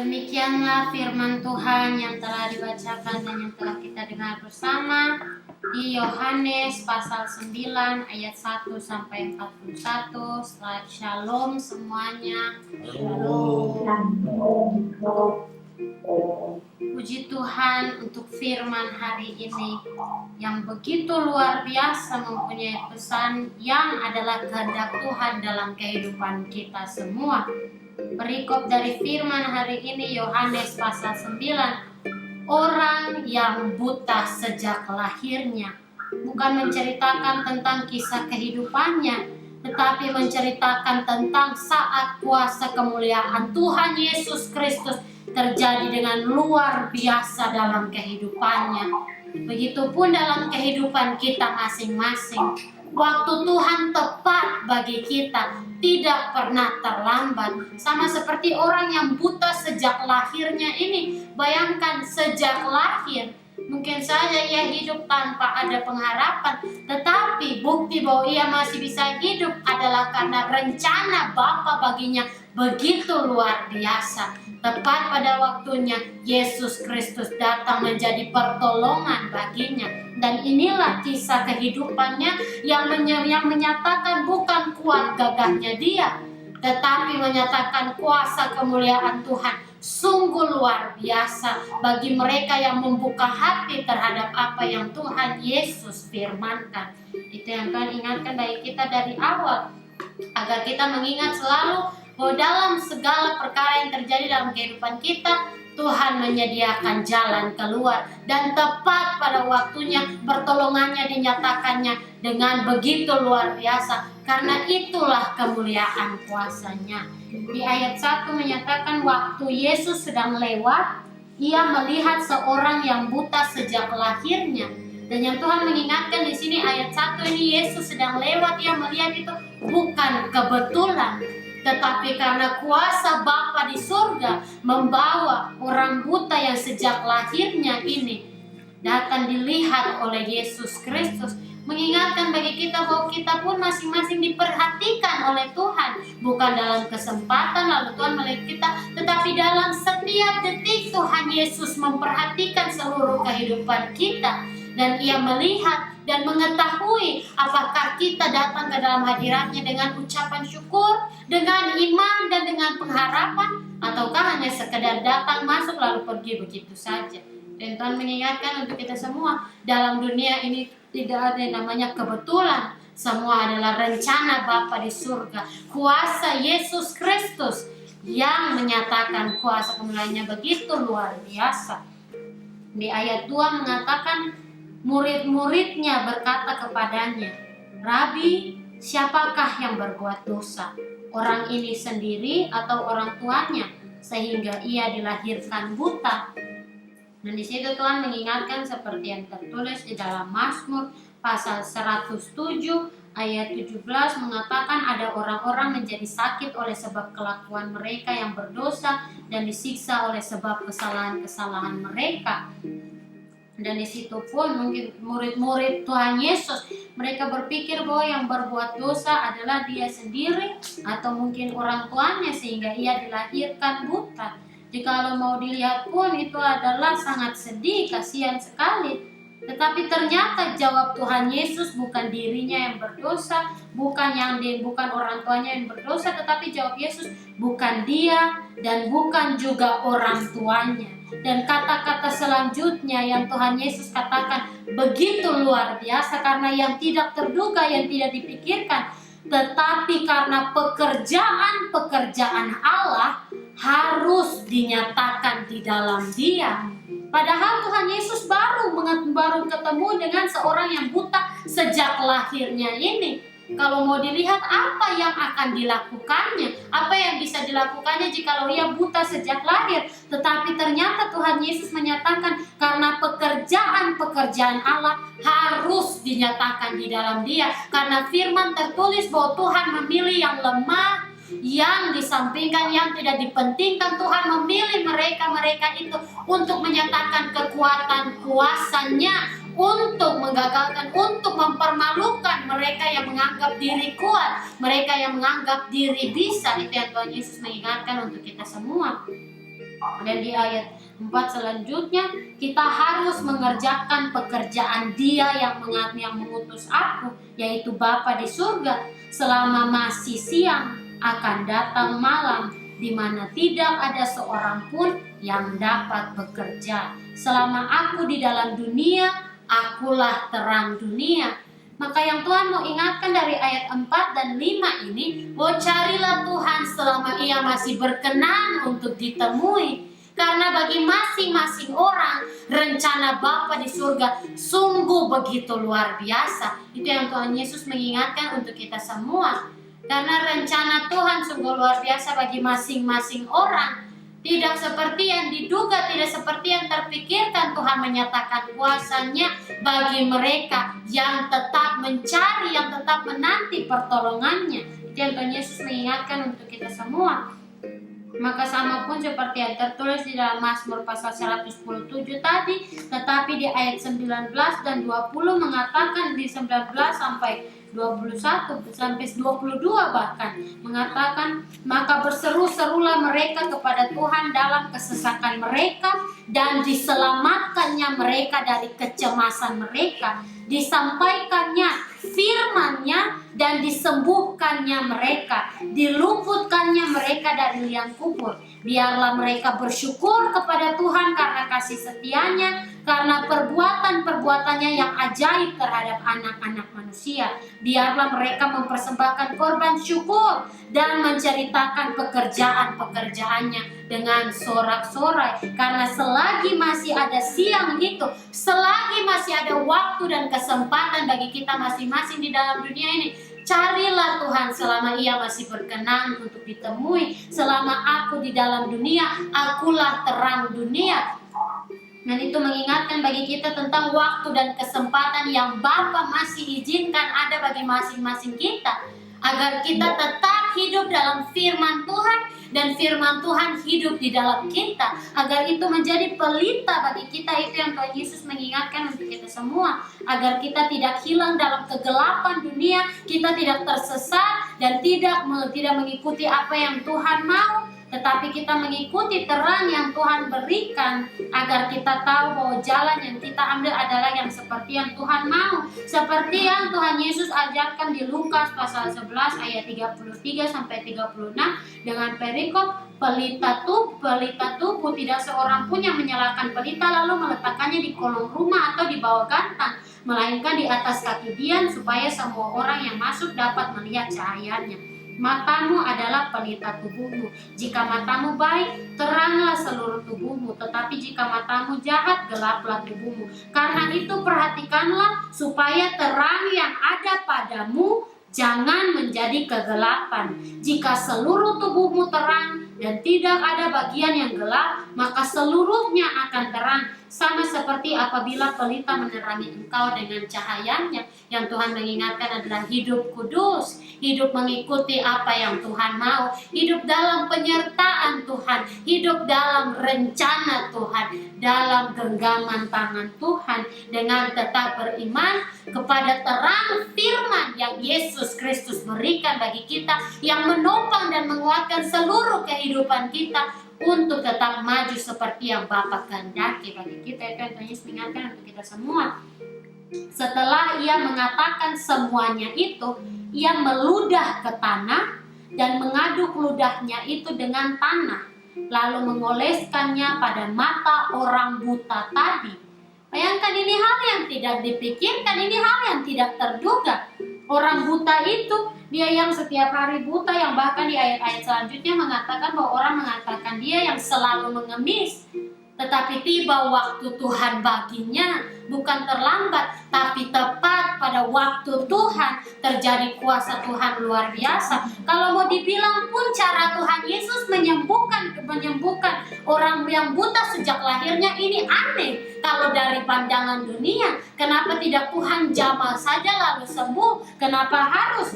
Demikianlah firman Tuhan yang telah dibacakan dan yang telah kita dengar bersama di Yohanes pasal 9 ayat 1 sampai 41. Shalom semuanya. Puji Tuhan untuk firman hari ini yang begitu luar biasa, mempunyai pesan yang adalah kehendak Tuhan dalam kehidupan kita semua. Perikop dari firman hari ini Yohanes pasal 9. Orang yang buta sejak lahirnya. Bukan menceritakan tentang kisah kehidupannya, tetapi menceritakan tentang saat kuasa kemuliaan Tuhan Yesus Kristus terjadi dengan luar biasa dalam kehidupannya. Begitupun dalam kehidupan kita masing-masing. Waktu Tuhan tepat bagi kita, tidak pernah terlambat. Sama seperti orang yang buta sejak lahirnya ini. Bayangkan sejak lahir, mungkin saja ia hidup tanpa ada pengharapan, tetapi bukti bahwa ia masih bisa hidup adalah karena rencana Bapa baginya begitu luar biasa. Tepat pada waktunya Yesus Kristus datang menjadi pertolongan baginya. Dan inilah kisah kehidupannya yang menyatakan bukan kuat gagahnya dia, tetapi menyatakan kuasa kemuliaan Tuhan sungguh luar biasa bagi mereka yang membuka hati terhadap apa yang Tuhan Yesus firmankan. Itu yang Tuhan ingatkan bagi kita dari awal, agar kita mengingat selalu bahwa dalam segala perkara yang terjadi dalam kehidupan kita, Tuhan menyediakan jalan keluar, dan tepat pada waktunya pertolongannya dinyatakannya dengan begitu luar biasa, karena itulah kemuliaan kuasanya. Di ayat 1 menyatakan waktu Yesus sedang lewat, ia melihat seorang yang buta sejak lahirnya. Dan yang Tuhan mengingatkan di sini ayat 1 ini, Yesus sedang lewat, ia melihat itu bukan kebetulan, tetapi karena kuasa Bapa di surga membawa orang buta yang sejak lahirnya ini datang dilihat oleh Yesus Kristus, mengingatkan bagi kita bahwa kita pun masing-masing diperhatikan oleh Tuhan. Bukan dalam kesempatan lalu Tuhan melihat kita, tetapi dalam setiap detik Tuhan Yesus memperhatikan seluruh kehidupan kita. Dan ia melihat dan mengetahui apakah kita datang ke dalam hadiratnya dengan ucapan syukur, dengan iman dan dengan pengharapan, ataukah hanya sekedar datang, masuk lalu pergi begitu saja. Dan Tuhan mengingatkan untuk kita semua, dalam dunia ini tidak ada yang namanya kebetulan. Semua adalah rencana Bapa di surga. Kuasa Yesus Kristus yang menyatakan kuasa kemuliaannya begitu luar biasa. Di ayat 2 mengatakan, murid-muridnya berkata kepadanya, Rabi, siapakah yang berbuat dosa? Orang ini sendiri atau orang tuanya, sehingga ia dilahirkan buta? Dan di situ Tuhan mengingatkan seperti yang tertulis di dalam Mazmur pasal 107 ayat 17 mengatakan ada orang-orang menjadi sakit oleh sebab kelakuan mereka yang berdosa dan disiksa oleh sebab kesalahan-kesalahan mereka. Dan di situ pun mungkin murid-murid Tuhan Yesus, mereka berpikir bahwa yang berbuat dosa adalah dia sendiri atau mungkin orang tuanya sehingga ia dilahirkan buta. Jika mau dilihat pun itu adalah sangat sedih, kasihan sekali. Tetapi ternyata jawab Tuhan Yesus bukan dirinya yang berdosa, bukan orang tuanya yang berdosa, tetapi jawab Yesus bukan dia dan bukan juga orang tuanya. Dan kata-kata selanjutnya yang Tuhan Yesus katakan begitu luar biasa, karena yang tidak terduga, yang tidak dipikirkan, tetapi karena pekerjaan Allah harus dinyatakan di dalam dia. Padahal Tuhan Yesus baru ketemu dengan seorang yang buta sejak lahirnya ini. Kalau mau dilihat apa yang akan dilakukannya, apa yang bisa dilakukannya jikalau ia buta sejak lahir. Tetapi ternyata Tuhan Yesus menyatakan karena pekerjaan Allah harus dinyatakan di dalam dia. Karena firman tertulis bahwa Tuhan memilih yang lemah, yang disampingkan, yang tidak dipentingkan. Tuhan memilih mereka itu untuk menyatakan kekuatan kuasanya, untuk menggagalkan, untuk mempermalukan mereka yang menganggap diri kuat, mereka yang menganggap diri bisa. Itu yang Tuhan Yesus mengingatkan untuk kita semua. Dan di ayat 4 selanjutnya, kita harus mengerjakan pekerjaan Dia yang mengutus aku, yaitu Bapa di surga, selama masih siang. Akan datang malam di mana tidak ada seorang pun yang dapat bekerja. Selama aku di dalam dunia, akulah terang dunia. Maka yang Tuhan mau ingatkan dari ayat 4 dan 5 ini, bahwa carilah Tuhan selama Ia masih berkenan untuk ditemui. Karena bagi masing-masing orang, rencana Bapa di surga sungguh begitu luar biasa. Itu yang Tuhan Yesus mengingatkan untuk kita semua. Karena rencana Tuhan sungguh luar biasa bagi masing-masing orang. Tidak seperti yang diduga, tidak seperti yang terpikirkan. Tuhan menyatakan kuasa-Nya bagi mereka yang tetap mencari, yang tetap menanti pertolongan-Nya. Itu yang Tuhan Yesus mengingatkan untuk kita semua. Maka sama pun seperti yang tertulis di dalam Mazmur pasal 117 tadi, tetapi di ayat 19 dan 20 mengatakan, di 19 sampai 21 sampai 22 bahkan mengatakan, maka berseru-serulah mereka kepada Tuhan dalam kesesakan mereka, dan diselamatkannya mereka dari kecemasan mereka. Disampaikannya firman-Nya dan disembuhkannya mereka, diluputkannya mereka dari liang kubur. Biarlah mereka bersyukur kepada Tuhan karena kasih setia-Nya, karena perbuatan-perbuatannya yang ajaib terhadap anak-anak manusia. Biarlah mereka mempersembahkan korban syukur dan menceritakan pekerjaan-pekerjaannya dengan sorak-sorai. Karena selagi masih ada siang itu, selagi masih ada waktu dan kesempatan bagi kita masing-masing di dalam dunia ini, carilah Tuhan selama Ia masih berkenan untuk ditemui. Selama aku di dalam dunia, akulah terang dunia. Dan itu mengingatkan bagi kita tentang waktu dan kesempatan yang Bapa masih izinkan ada bagi masing-masing kita, agar kita tetap hidup dalam firman Tuhan, dan firman Tuhan hidup di dalam kita, agar itu menjadi pelita bagi kita. Itu yang Tuhan Yesus mengingatkan untuk kita semua, agar kita tidak hilang dalam kegelapan dunia, kita tidak tersesat dan tidak mengikuti apa yang Tuhan mau, tetapi kita mengikuti terang yang Tuhan berikan, agar kita tahu bahwa jalan yang kita ambil adalah yang seperti yang Tuhan mau, seperti yang Tuhan Yesus ajarkan di Lukas pasal 11 ayat 33 sampai 36 dengan perikop pelita tubuh. Tidak seorang pun yang menyalakan pelita lalu meletakkannya di kolong rumah atau di bawah gantang, melainkan di atas kaki dian, supaya semua orang yang masuk dapat melihat cahayanya. Matamu adalah pelita tubuhmu. Jika matamu baik, teranglah seluruh tubuhmu. Tetapi jika matamu jahat, gelaplah tubuhmu. Karena itu perhatikanlah supaya terang yang ada padamu jangan menjadi kegelapan. Jika seluruh tubuhmu terang dan tidak ada bagian yang gelap, maka seluruhnya akan terang, sama seperti apabila pelita menerangi engkau dengan cahayanya. Yang Tuhan mengingatkan adalah hidup kudus, hidup mengikuti apa yang Tuhan mau, hidup dalam penyertaan Tuhan, hidup dalam rencana Tuhan, dalam genggaman tangan Tuhan, dengan tetap beriman kepada terang firman yang Yesus Kristus berikan bagi kita, yang menopang dan menguatkan seluruh kehidupan kita untuk tetap maju seperti yang Bapa kehendaki bagi kita. Itu yang Tuhan Yesus mengingatkan untuk kita semua. Setelah Ia mengatakan semuanya itu, Ia meludah ke tanah dan mengaduk ludahnya itu dengan tanah, lalu mengoleskannya pada mata orang buta tadi. Bayangkan, ini hal yang tidak dipikirkan, ini hal yang tidak terduga. Orang buta itu, dia yang setiap hari buta, yang bahkan di ayat-ayat selanjutnya mengatakan bahwa orang mengatakan dia yang selalu mengemis. Tetapi tiba waktu Tuhan baginya, bukan terlambat, tapi tepat pada waktu Tuhan, terjadi kuasa Tuhan luar biasa. Kalau mau dibilang pun cara Tuhan Yesus menyembuhkan orang yang buta sejak lahirnya ini aneh. Kalau dari pandangan dunia, kenapa tidak Tuhan jamah saja lalu sembuh? Kenapa harus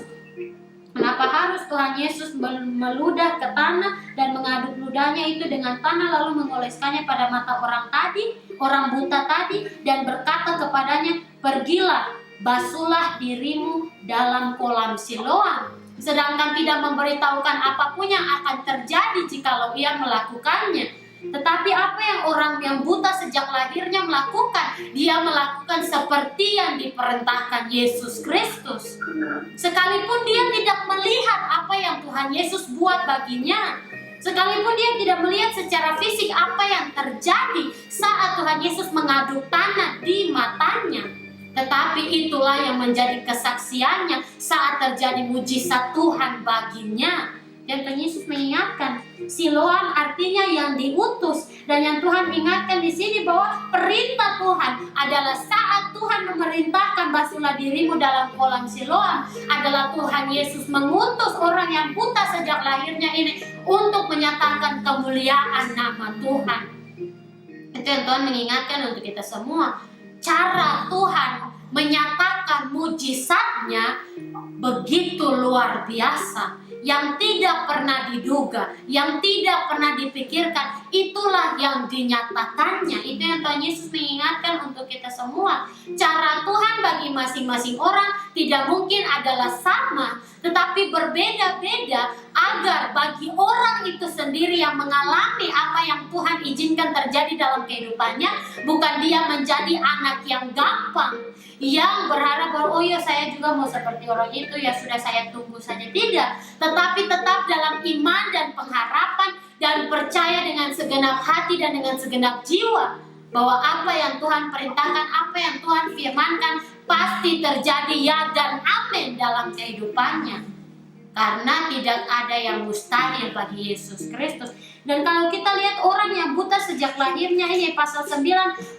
Tuhan Yesus meludah ke tanah dan mengaduk ludahnya itu dengan tanah, lalu mengoleskannya pada mata orang buta tadi, dan berkata kepadanya, pergilah, basuhlah dirimu dalam kolam Siloam. Sedangkan tidak memberitahukan apapun yang akan terjadi jikalau ia melakukannya. yang buta sejak lahirnya melakukan. Dia melakukan seperti yang diperintahkan Yesus Kristus. Sekalipun dia tidak melihat apa yang Tuhan Yesus buat baginya, sekalipun dia tidak melihat secara fisik apa yang terjadi saat Tuhan Yesus mengaduk tanah di matanya, tetapi itulah yang menjadi kesaksiannya saat terjadi mujizat Tuhan baginya. Dan Tuhan Yesus mengingatkan, Siloam artinya yang diutus. Dan yang Tuhan ingatkan di sini bahwa perintah Tuhan adalah saat Tuhan memerintahkan basuhlah dirimu dalam kolam Siloam, adalah Tuhan Yesus mengutus orang yang buta sejak lahirnya ini untuk menyatakan kemuliaan nama Tuhan. Itu yang Tuhan mengingatkan untuk kita semua. Cara Tuhan menyatakan mujizatnya begitu luar biasa, yang tidak pernah diduga, yang tidak pernah dipikirkan, itulah yang dinyatakannya. Itu yang Tuhan Yesus mengingatkan untuk kita semua. Cara Tuhan bagi masing-masing orang tidak mungkin adalah sama, tetapi berbeda-beda, agar bagi orang itu sendiri yang mengalami apa yang Tuhan izinkan terjadi dalam kehidupannya, bukan dia menjadi anak yang gampang, yang berharap bahwa oh ya saya juga mau seperti orang itu, ya sudah saya tunggu saja. Tidak, tetapi tetap dalam iman dan pengharapan dan percaya dengan segenap hati dan dengan segenap jiwa bahwa apa yang Tuhan perintahkan, apa yang Tuhan firmankan pasti terjadi ya dan amin dalam kehidupannya. Karena tidak ada yang mustahil bagi Yesus Kristus. Dan kalau kita lihat orang yang buta sejak lahirnya ini, pasal 9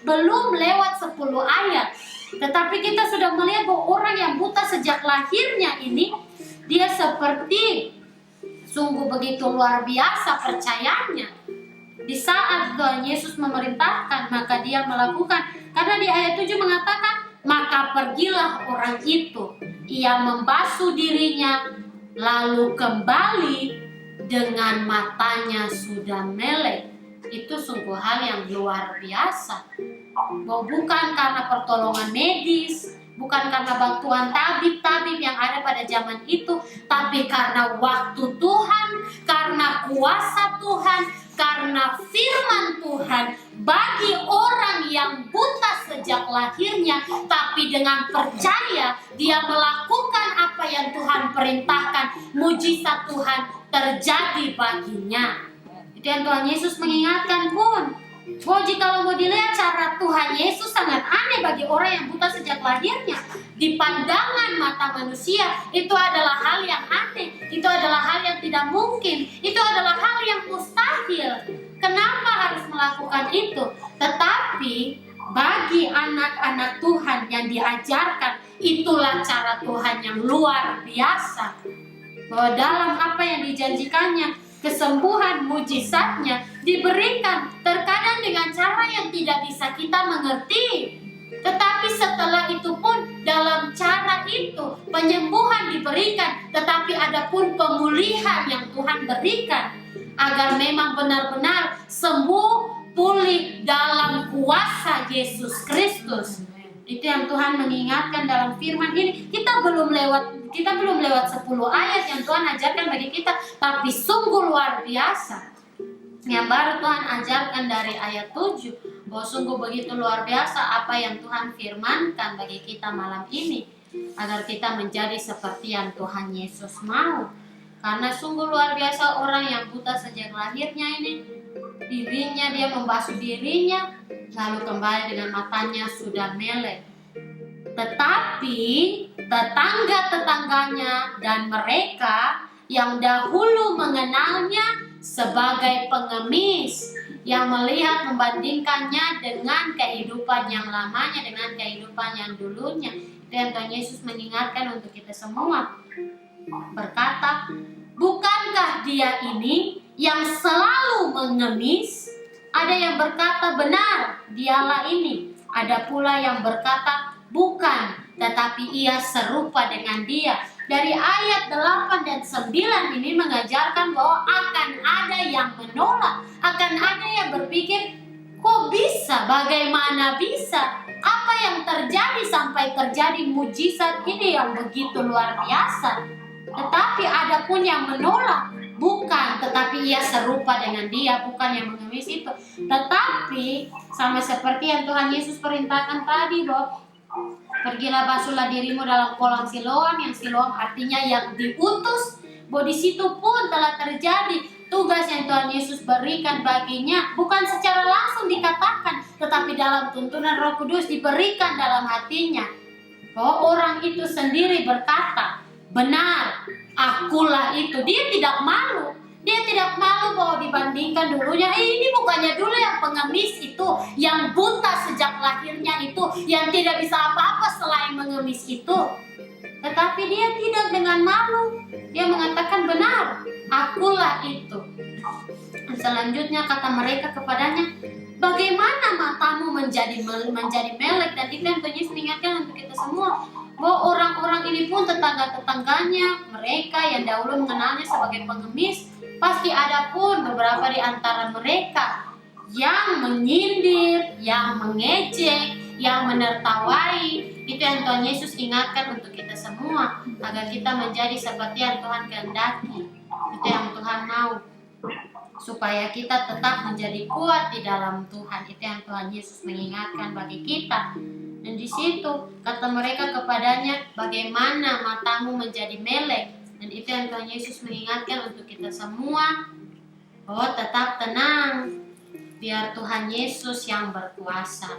belum lewat 10 ayat, tetapi kita sudah melihat bahwa orang yang buta sejak lahirnya ini, dia seperti sungguh begitu luar biasa percayanya. Di saat Tuhan Yesus memerintahkan, maka dia melakukan. Karena di ayat 7 mengatakan, maka pergilah orang itu, ia membasuh dirinya, lalu kembali dengan matanya sudah melek. Itu sungguh hal yang luar biasa. Bahwa bukan karena pertolongan medis, bukan karena bantuan tabib-tabib yang ada pada zaman itu, tapi karena waktu Tuhan, karena kuasa Tuhan, karena firman Tuhan bagi orang yang buta sejak lahirnya, tapi dengan percaya dia melakukan apa yang Tuhan perintahkan, mujizat Tuhan terjadi baginya. Itu yang Tuhan Yesus mengingatkan pun. Bahwa jika mau dilihat cara Tuhan Yesus sangat aneh bagi orang yang buta sejak lahirnya, di pandangan mata manusia itu adalah hal yang aneh, itu adalah hal yang tidak mungkin, itu adalah hal yang mustahil. Kenapa harus melakukan itu? Tetapi bagi anak-anak Tuhan yang diajarkan, itulah cara Tuhan yang luar biasa. Bahwa dalam apa yang dijanjikannya, kesembuhan mujizatnya diberikan terkadang dengan cara yang tidak bisa kita mengerti. Tetapi setelah itu pun dalam cara itu penyembuhan diberikan, tetapi ada pun pemulihan yang Tuhan berikan agar memang benar-benar sembuh, pulih dalam kuasa Yesus Kristus. Itu yang Tuhan mengingatkan dalam firman ini. Kita belum lewat 10 ayat yang Tuhan ajarkan bagi kita, tapi sungguh luar biasa. Yang baru Tuhan ajarkan dari ayat 7, bahwa sungguh begitu luar biasa apa yang Tuhan firmankan bagi kita malam ini, agar kita menjadi seperti yang Tuhan Yesus mau. Karena sungguh luar biasa orang yang buta sejak lahirnya ini, dirinya dia membasuh dirinya, lalu kembali dengan matanya sudah melek. Tetapi tetangga-tetangganya dan mereka yang dahulu mengenalnya sebagai pengemis, yang melihat membandingkannya dengan kehidupan yang lamanya, dengan kehidupan yang dulunya. Itu yang Tuhan Yesus mengingatkan untuk kita semua. Berkata, bukankah dia ini yang selalu mengemis? Ada yang berkata benar, dialah ini. Ada pula yang berkata bukan, tetapi ia serupa dengan dia. Dari ayat 8 dan 9 ini mengajarkan bahwa akan ada yang menolak, akan ada yang berpikir, kok bisa, bagaimana bisa, apa yang terjadi sampai terjadi mujizat ini yang begitu luar biasa. Tetapi ada pun yang menolak, Bukan, tetapi ia serupa dengan dia, bukan yang mengemis itu. Tetapi sama seperti yang Tuhan Yesus perintahkan tadi, Bob. Pergilah basuhlah dirimu dalam kolam Siloam, yang Siloam artinya yang diutus. Bahwa di situ pun telah terjadi tugas yang Tuhan Yesus berikan baginya, bukan secara langsung dikatakan, tetapi dalam tuntunan Roh Kudus diberikan dalam hatinya. Bahwa orang itu sendiri berkata, benar, akulah itu. Dia tidak malu. Dia tidak malu bahwa dibandingkan dulunya, ini bukannya dulu yang pengemis itu, yang buta sejak lahirnya itu, yang tidak bisa apa-apa selain mengemis itu. Tetapi dia tidak dengan malu. Dia mengatakan, benar, akulah itu. Selanjutnya kata mereka kepadanya, bagaimana matamu menjadi melek? Dan itu yang Tuhan Yesus ingatkan untuk kita semua, bahwa orang-orang ini pun tetangga-tetangganya, mereka yang dahulu mengenalnya sebagai pengemis, pasti ada pun beberapa di antara mereka yang menyindir, yang mengejek, yang menertawai. Itu yang Tuhan Yesus ingatkan untuk kita semua, agar kita menjadi seperti yang Tuhan kehendaki. Itu yang Tuhan mau, supaya kita tetap menjadi kuat di dalam Tuhan. Itu yang Tuhan Yesus mengingatkan bagi kita. Dan di situ kata mereka kepadanya, bagaimana matamu menjadi melek? Dan itu yang Tuhan Yesus mengingatkan untuk kita semua, bahwa tetap tenang, biar Tuhan Yesus yang berkuasa.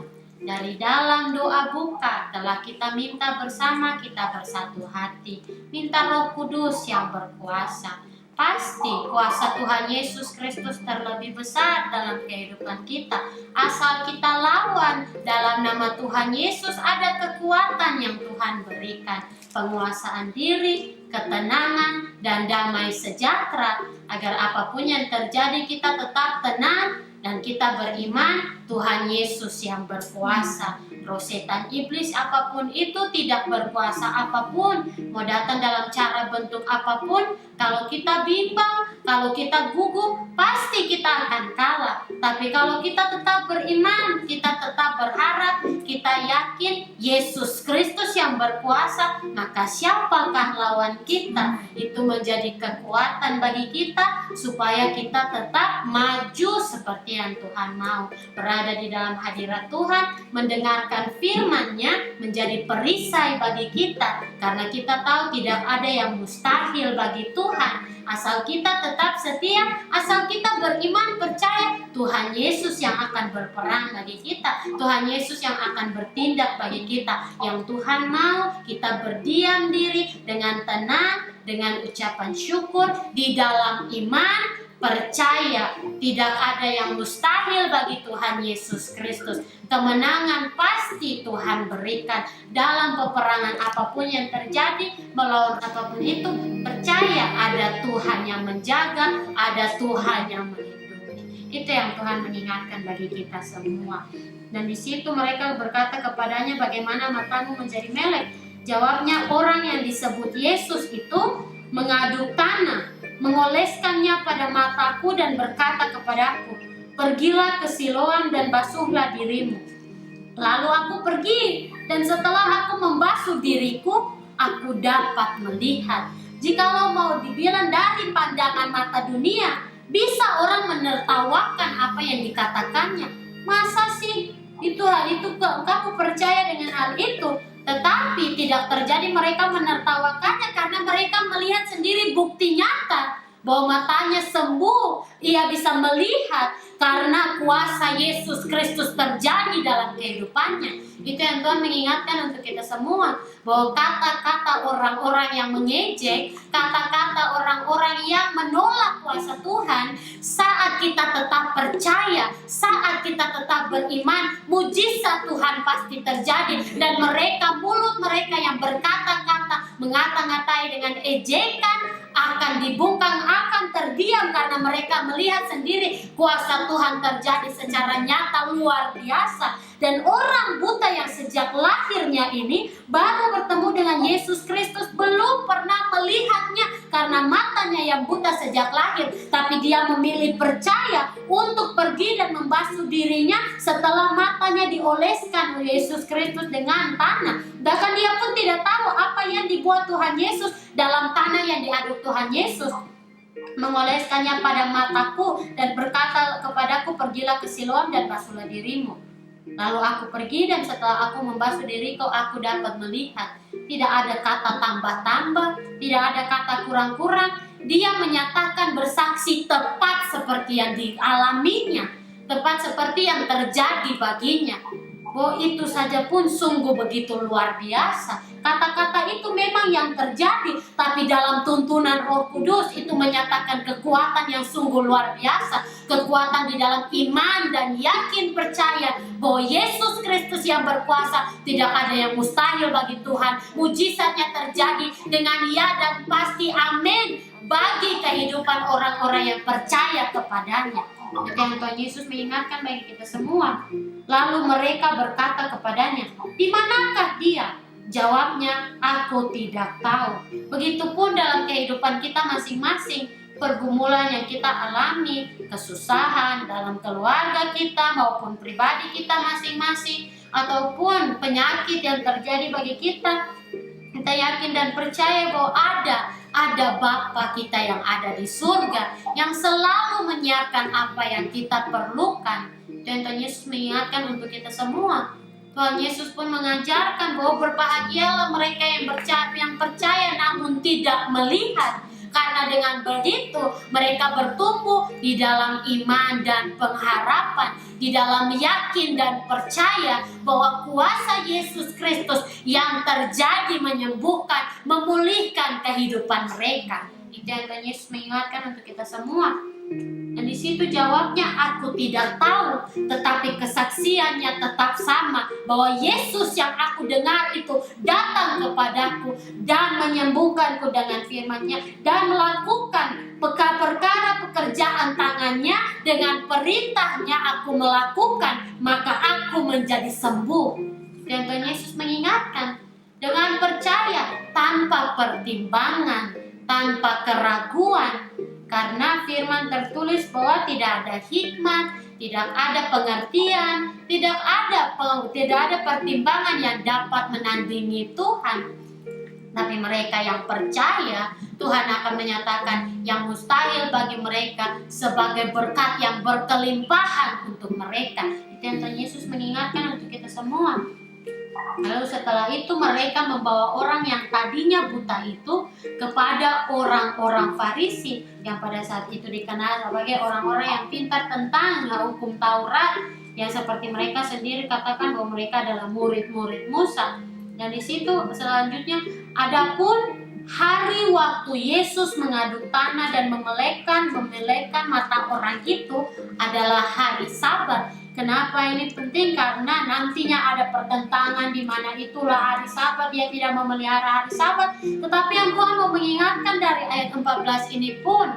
Dari dalam doa buka telah kita minta bersama, kita bersatu hati, minta Roh Kudus yang berkuasa. Pasti kuasa Tuhan Yesus Kristus terlebih besar dalam kehidupan kita. Asal kita lawan, dalam nama Tuhan Yesus ada kekuatan yang Tuhan berikan. Penguasaan diri, ketenangan, dan damai sejahtera. Agar apapun yang terjadi kita tetap tenang dan kita beriman Tuhan Yesus yang berkuasa. Roh setan iblis apapun itu tidak berkuasa apapun, mau datang dalam cara bentuk apapun, kalau kita bimbang, kalau kita gugup, pasti kita akan kalah. Tapi kalau kita tetap beriman, kita tetap berharap, kita yakin Yesus Kristus yang berkuasa, maka siapakah lawan kita? Itu menjadi kekuatan bagi kita supaya kita tetap maju seperti yang Tuhan mau, berada di dalam hadirat Tuhan, mendengarkan firman-Nya, menjadi perisai bagi kita, karena kita tahu tidak ada yang mustahil bagi Tuhan. Asal kita tetap setia, asal kita beriman, percaya, Tuhan Yesus yang akan berperang bagi kita, Tuhan Yesus yang akan bertindak bagi kita. Yang Tuhan mau kita berdiam diri dengan tenang, dengan ucapan syukur di dalam iman, percaya tidak ada yang mustahil bagi Tuhan Yesus Kristus. Kemenangan pasti Tuhan berikan dalam peperangan apapun yang terjadi, melawan apapun itu. Percaya ada Tuhan yang menjaga, ada Tuhan yang melindungi. Itu yang Tuhan mengingatkan bagi kita semua. Dan di situ mereka berkata kepadanya, bagaimana matamu menjadi melek? Jawabnya, orang yang disebut Yesus itu mengaduk tanah, mengoleskannya pada mataku dan berkata kepadaku, pergilah ke Siloam dan basuhlah dirimu. Lalu aku pergi, dan setelah aku membasuh diriku, aku dapat melihat. Jikalau mau dibilang dari pandangan mata dunia, bisa orang menertawakan apa yang dikatakannya. Masa sih kamu percaya dengan hal itu? Tetapi tidak terjadi, mereka menertawakannya karena mereka melihat sendiri bukti nyata bahwa matanya sembuh, ia bisa melihat karena kuasa Yesus Kristus terjadi dalam kehidupannya. Itu yang Tuhan mengingatkan untuk kita semua, bahwa kata-kata orang-orang yang mengejek, kata-kata orang-orang yang menolak kuasa Tuhan, saat kita tetap percaya, saat kita tetap beriman, mujizat Tuhan pasti terjadi. Dan mulut mereka yang berkata-kata, mengata-ngatai dengan ejekan, akan dibungkam, akan terdiam, karena mereka melihat sendiri kuasa Tuhan terjadi secara nyata luar biasa. Dan orang buta yang sejak lahirnya ini baru bertemu dengan Yesus Kristus, belum pernah melihatnya karena matanya yang buta sejak lahir, tapi dia memilih percaya untuk pergi dan membasuh dirinya setelah matanya dioleskan oleh Yesus Kristus dengan tanah. Bahkan dia pun tidak tahu apa yang dibuat Tuhan Yesus dalam tanah yang diaduk Tuhan Yesus. mengoleskannya pada mataku dan berkata kepadaku, pergilah ke Siloam dan basuhlah dirimu. Lalu aku pergi dan setelah aku membasuh diriku, aku dapat melihat. Tidak ada kata tambah-tambah, tidak ada kata kurang-kurang. Dia menyatakan bersaksi tepat seperti yang dialaminya, tepat seperti yang terjadi baginya. Oh, itu saja pun sungguh begitu luar biasa. Kata-kata itu memang yang terjadi, tapi dalam tuntunan Roh Kudus itu menyatakan kekuatan yang sungguh luar biasa. Kekuatan di dalam iman dan yakin percaya bahwa Yesus Kristus yang berkuasa, tidak ada yang mustahil bagi Tuhan. Mujizatnya terjadi dengan ya dan pasti amin bagi kehidupan orang-orang yang percaya kepadanya. Dan Tuhan Yesus mengingatkan bagi kita semua. Lalu mereka berkata kepadanya, di manakah dia? Jawabnya, aku tidak tahu. Begitupun dalam kehidupan kita masing-masing, pergumulan yang kita alami, kesusahan dalam keluarga kita maupun pribadi kita masing-masing, ataupun penyakit yang terjadi bagi kita, kita yakin dan percaya bahwa ada Bapa kita yang ada di surga yang selalu menyiapkan apa yang kita perlukan. Dan Tuhan Yesus mengingatkan untuk kita semua. Tuhan Yesus pun mengajarkan bahwa berbahagialah mereka yang percaya namun tidak melihat. Karena dengan begitu mereka bertumbuh di dalam iman dan pengharapan, di dalam yakin dan percaya bahwa kuasa Yesus Kristus yang terjadi menyembuhkan, memulihkan kehidupan mereka. Itu yang Tuhan Yesus mengingatkan untuk kita semua. Dan di situ jawabnya, aku tidak tahu, tetapi kesaksiannya tetap sama bahwa Yesus yang aku dengar itu datang kepadaku dan menyembuhkanku dengan firman-Nya dan melakukan perkara pekerjaan tangannya. Dengan perintahnya aku melakukan, maka aku menjadi sembuh. Dan Tuhan Yesus mengingatkan dengan percaya, tanpa pertimbangan, tanpa keraguan. Karena firman tertulis bahwa tidak ada hikmat, tidak ada pengertian, tidak ada pertimbangan yang dapat menandingi Tuhan. Tapi mereka yang percaya, Tuhan akan menyatakan yang mustahil bagi mereka sebagai berkat yang berkelimpahan untuk mereka. Itu yang Tuhan Yesus mengingatkan untuk kita semua. Lalu setelah itu mereka membawa orang yang tadinya buta itu kepada orang-orang Farisi yang pada saat itu dikenal sebagai orang-orang yang pintar tentang hukum Taurat, yang seperti mereka sendiri katakan bahwa mereka adalah murid-murid Musa. Dan di situ selanjutnya, adapun hari waktu Yesus mengaduk tanah dan memelekan mata orang itu adalah hari Sabat. Kenapa ini penting? Karena nantinya ada pertentangan di mana itulah hari Sabat, dia tidak memelihara hari Sabat. Tetapi yang Tuhan mau mengingatkan dari ayat 14 ini pun,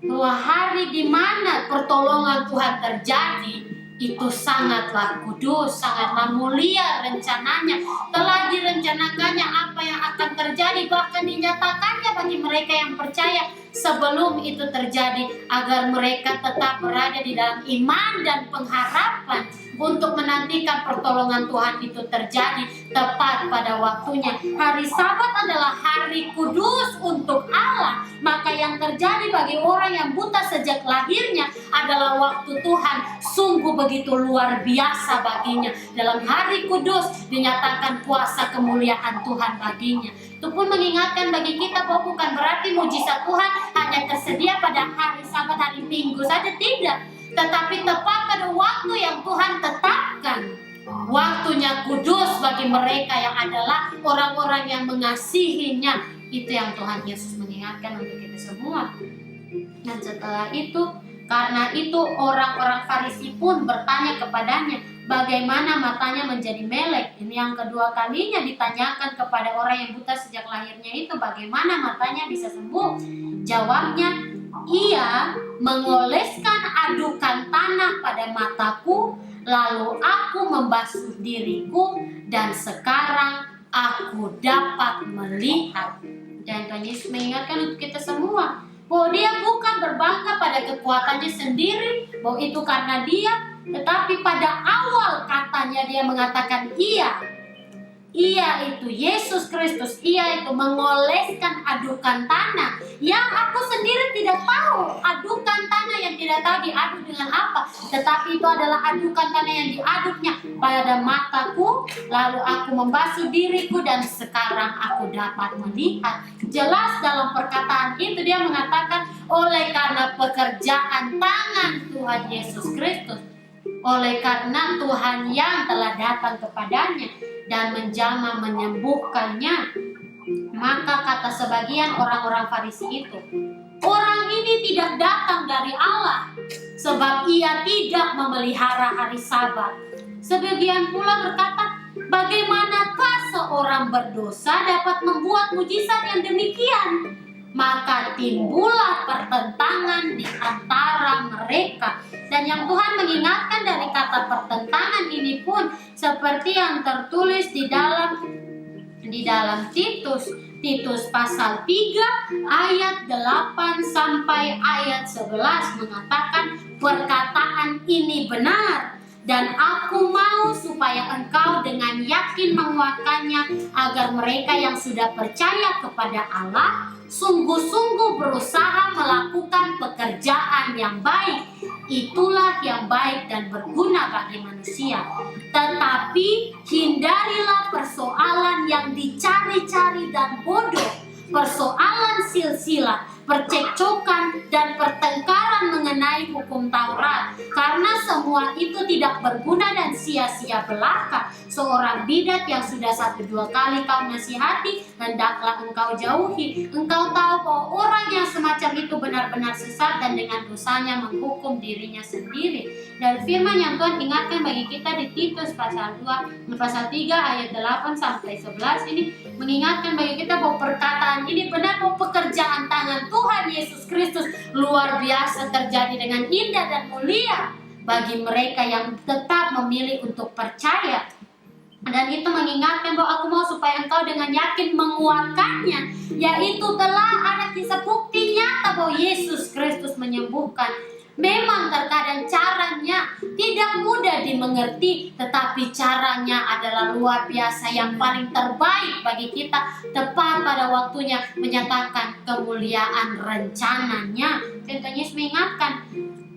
bahwa hari di mana pertolongan Tuhan terjadi itu sangatlah kudus, sangatlah mulia rencananya. Telah direncanakannya apa yang akan terjadi, bahkan dinyatakannya bagi mereka yang percaya sebelum itu terjadi, agar mereka tetap berada di dalam iman dan pengharapan untuk menantikan pertolongan Tuhan itu terjadi tepat pada waktunya. Hari Sabat adalah hari kudus untuk Allah. Maka yang terjadi bagi orang yang buta sejak lahirnya adalah waktu Tuhan sungguh begitu luar biasa baginya. Dalam hari kudus dinyatakan kuasa kemuliaan Tuhan baginya. Itu pun mengingatkan bagi kita bahwa bukan berarti mujizat Tuhan hanya tersedia pada hari Sabat, hari Minggu saja, tidak. Tetapi tepat pada waktu yang Tuhan tetapkan. Waktunya kudus bagi mereka yang adalah orang-orang yang mengasihinya. Itu yang Tuhan Yesus mengingatkan untuk kita semua. Dan setelah itu, karena itu orang-orang Farisi pun bertanya kepadanya, bagaimana matanya menjadi melek. Ini yang kedua kalinya ditanyakan kepada orang yang buta sejak lahirnya itu, bagaimana matanya bisa sembuh. Jawabnya, ia mengoleskan adukan tanah pada mataku, lalu aku membasuh diriku, dan sekarang aku dapat melihat. Dan Tuhan Yesus mengingatkan untuk kita semua bahwa dia bukan berbangga pada kekuatannya sendiri, bahwa itu karena dia, tetapi pada awal katanya dia mengatakan iya. Ia itu Yesus Kristus, ia itu mengoleskan adukan tanah yang aku sendiri tidak tahu. Adukan tanah yang tidak tahu diaduk dengan apa, tetapi itu adalah adukan tanah yang diaduknya pada mataku. Lalu aku membasuh diriku dan sekarang aku dapat melihat. Jelas dalam perkataan itu dia mengatakan oleh karena pekerjaan tangan Tuhan Yesus Kristus, oleh karena Tuhan yang telah datang kepadanya dan menjamah menyembuhkannya. Maka kata sebagian orang-orang Farisi itu, orang ini tidak datang dari Allah, sebab ia tidak memelihara hari Sabat. Sebagian pula berkata, bagaimanakah seorang berdosa dapat membuat mujizat yang demikian? Maka timbullah pertentangan di antara mereka. Dan yang Tuhan mengingatkan dari kata pertentangan ini pun seperti yang tertulis di dalam Titus pasal 3 ayat 8 sampai ayat 11 mengatakan, perkataan ini benar dan aku mau supaya engkau dengan yakin menguatkannya, agar mereka yang sudah percaya kepada Allah sungguh-sungguh berusaha melakukan pekerjaan yang baik. Itulah yang baik dan berguna bagi manusia. Tetapi hindarilah persoalan yang dicari-cari dan bodoh, persoalan silsilah, percekcokan dan pertengkaran mengenai hukum Taurat, karena semua itu tidak berguna dan sia-sia belaka. Seorang bidat yang sudah 1-2 kali kau nasihati, hendaklah engkau jauhi. Engkau tahu bahwa orang yang semacam itu benar-benar sesat dan dengan dosanya menghukum dirinya sendiri. Dan firman yang Tuhan ingatkan bagi kita di Titus pasal 3 ayat 8 sampai 11 ini mengingatkan bagi kita bahwa perkataan ini benar, bahwa pekerjaan tangan Tuhan Yesus Kristus luar biasa terjadi dengan indah dan mulia bagi mereka yang tetap memilih untuk percaya. Dan itu mengingatkan bahwa aku mau supaya engkau dengan yakin menguatkannya, yaitu telah ada kisah bukti nyata bahwa Yesus Kristus menyembuhkan. Memang terkadang caranya tidak mudah dimengerti, tetapi caranya adalah luar biasa, yang paling terbaik bagi kita, tepat pada waktunya menyatakan kemuliaan rencananya. Tuhan Yesus mengingatkan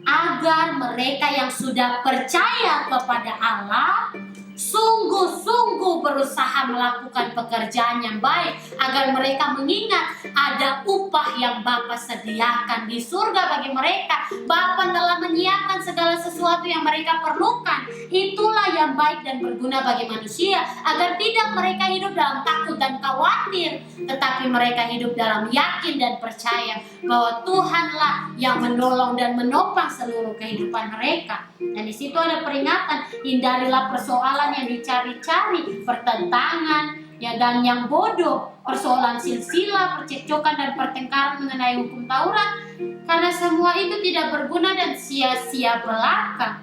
agar mereka yang sudah percaya kepada Allah sungguh-sungguh berusaha melakukan pekerjaan yang baik, agar mereka mengingat ada upah yang Bapa sediakan di surga bagi mereka. Bapa telah menyiapkan segala sesuatu yang mereka perlukan. Itulah yang baik dan berguna bagi manusia, agar tidak mereka hidup dalam takut dan khawatir, tetapi mereka hidup dalam yakin dan percaya bahwa Tuhanlah yang menolong dan menopang seluruh kehidupan mereka. Dan di situ ada peringatan, hindarilah persoalan yang dicari-cari, pertentangan ya dan yang bodoh, persoalan silsilah, percekcokan dan pertengkaran mengenai hukum Taurat, karena semua itu tidak berguna dan sia-sia belaka.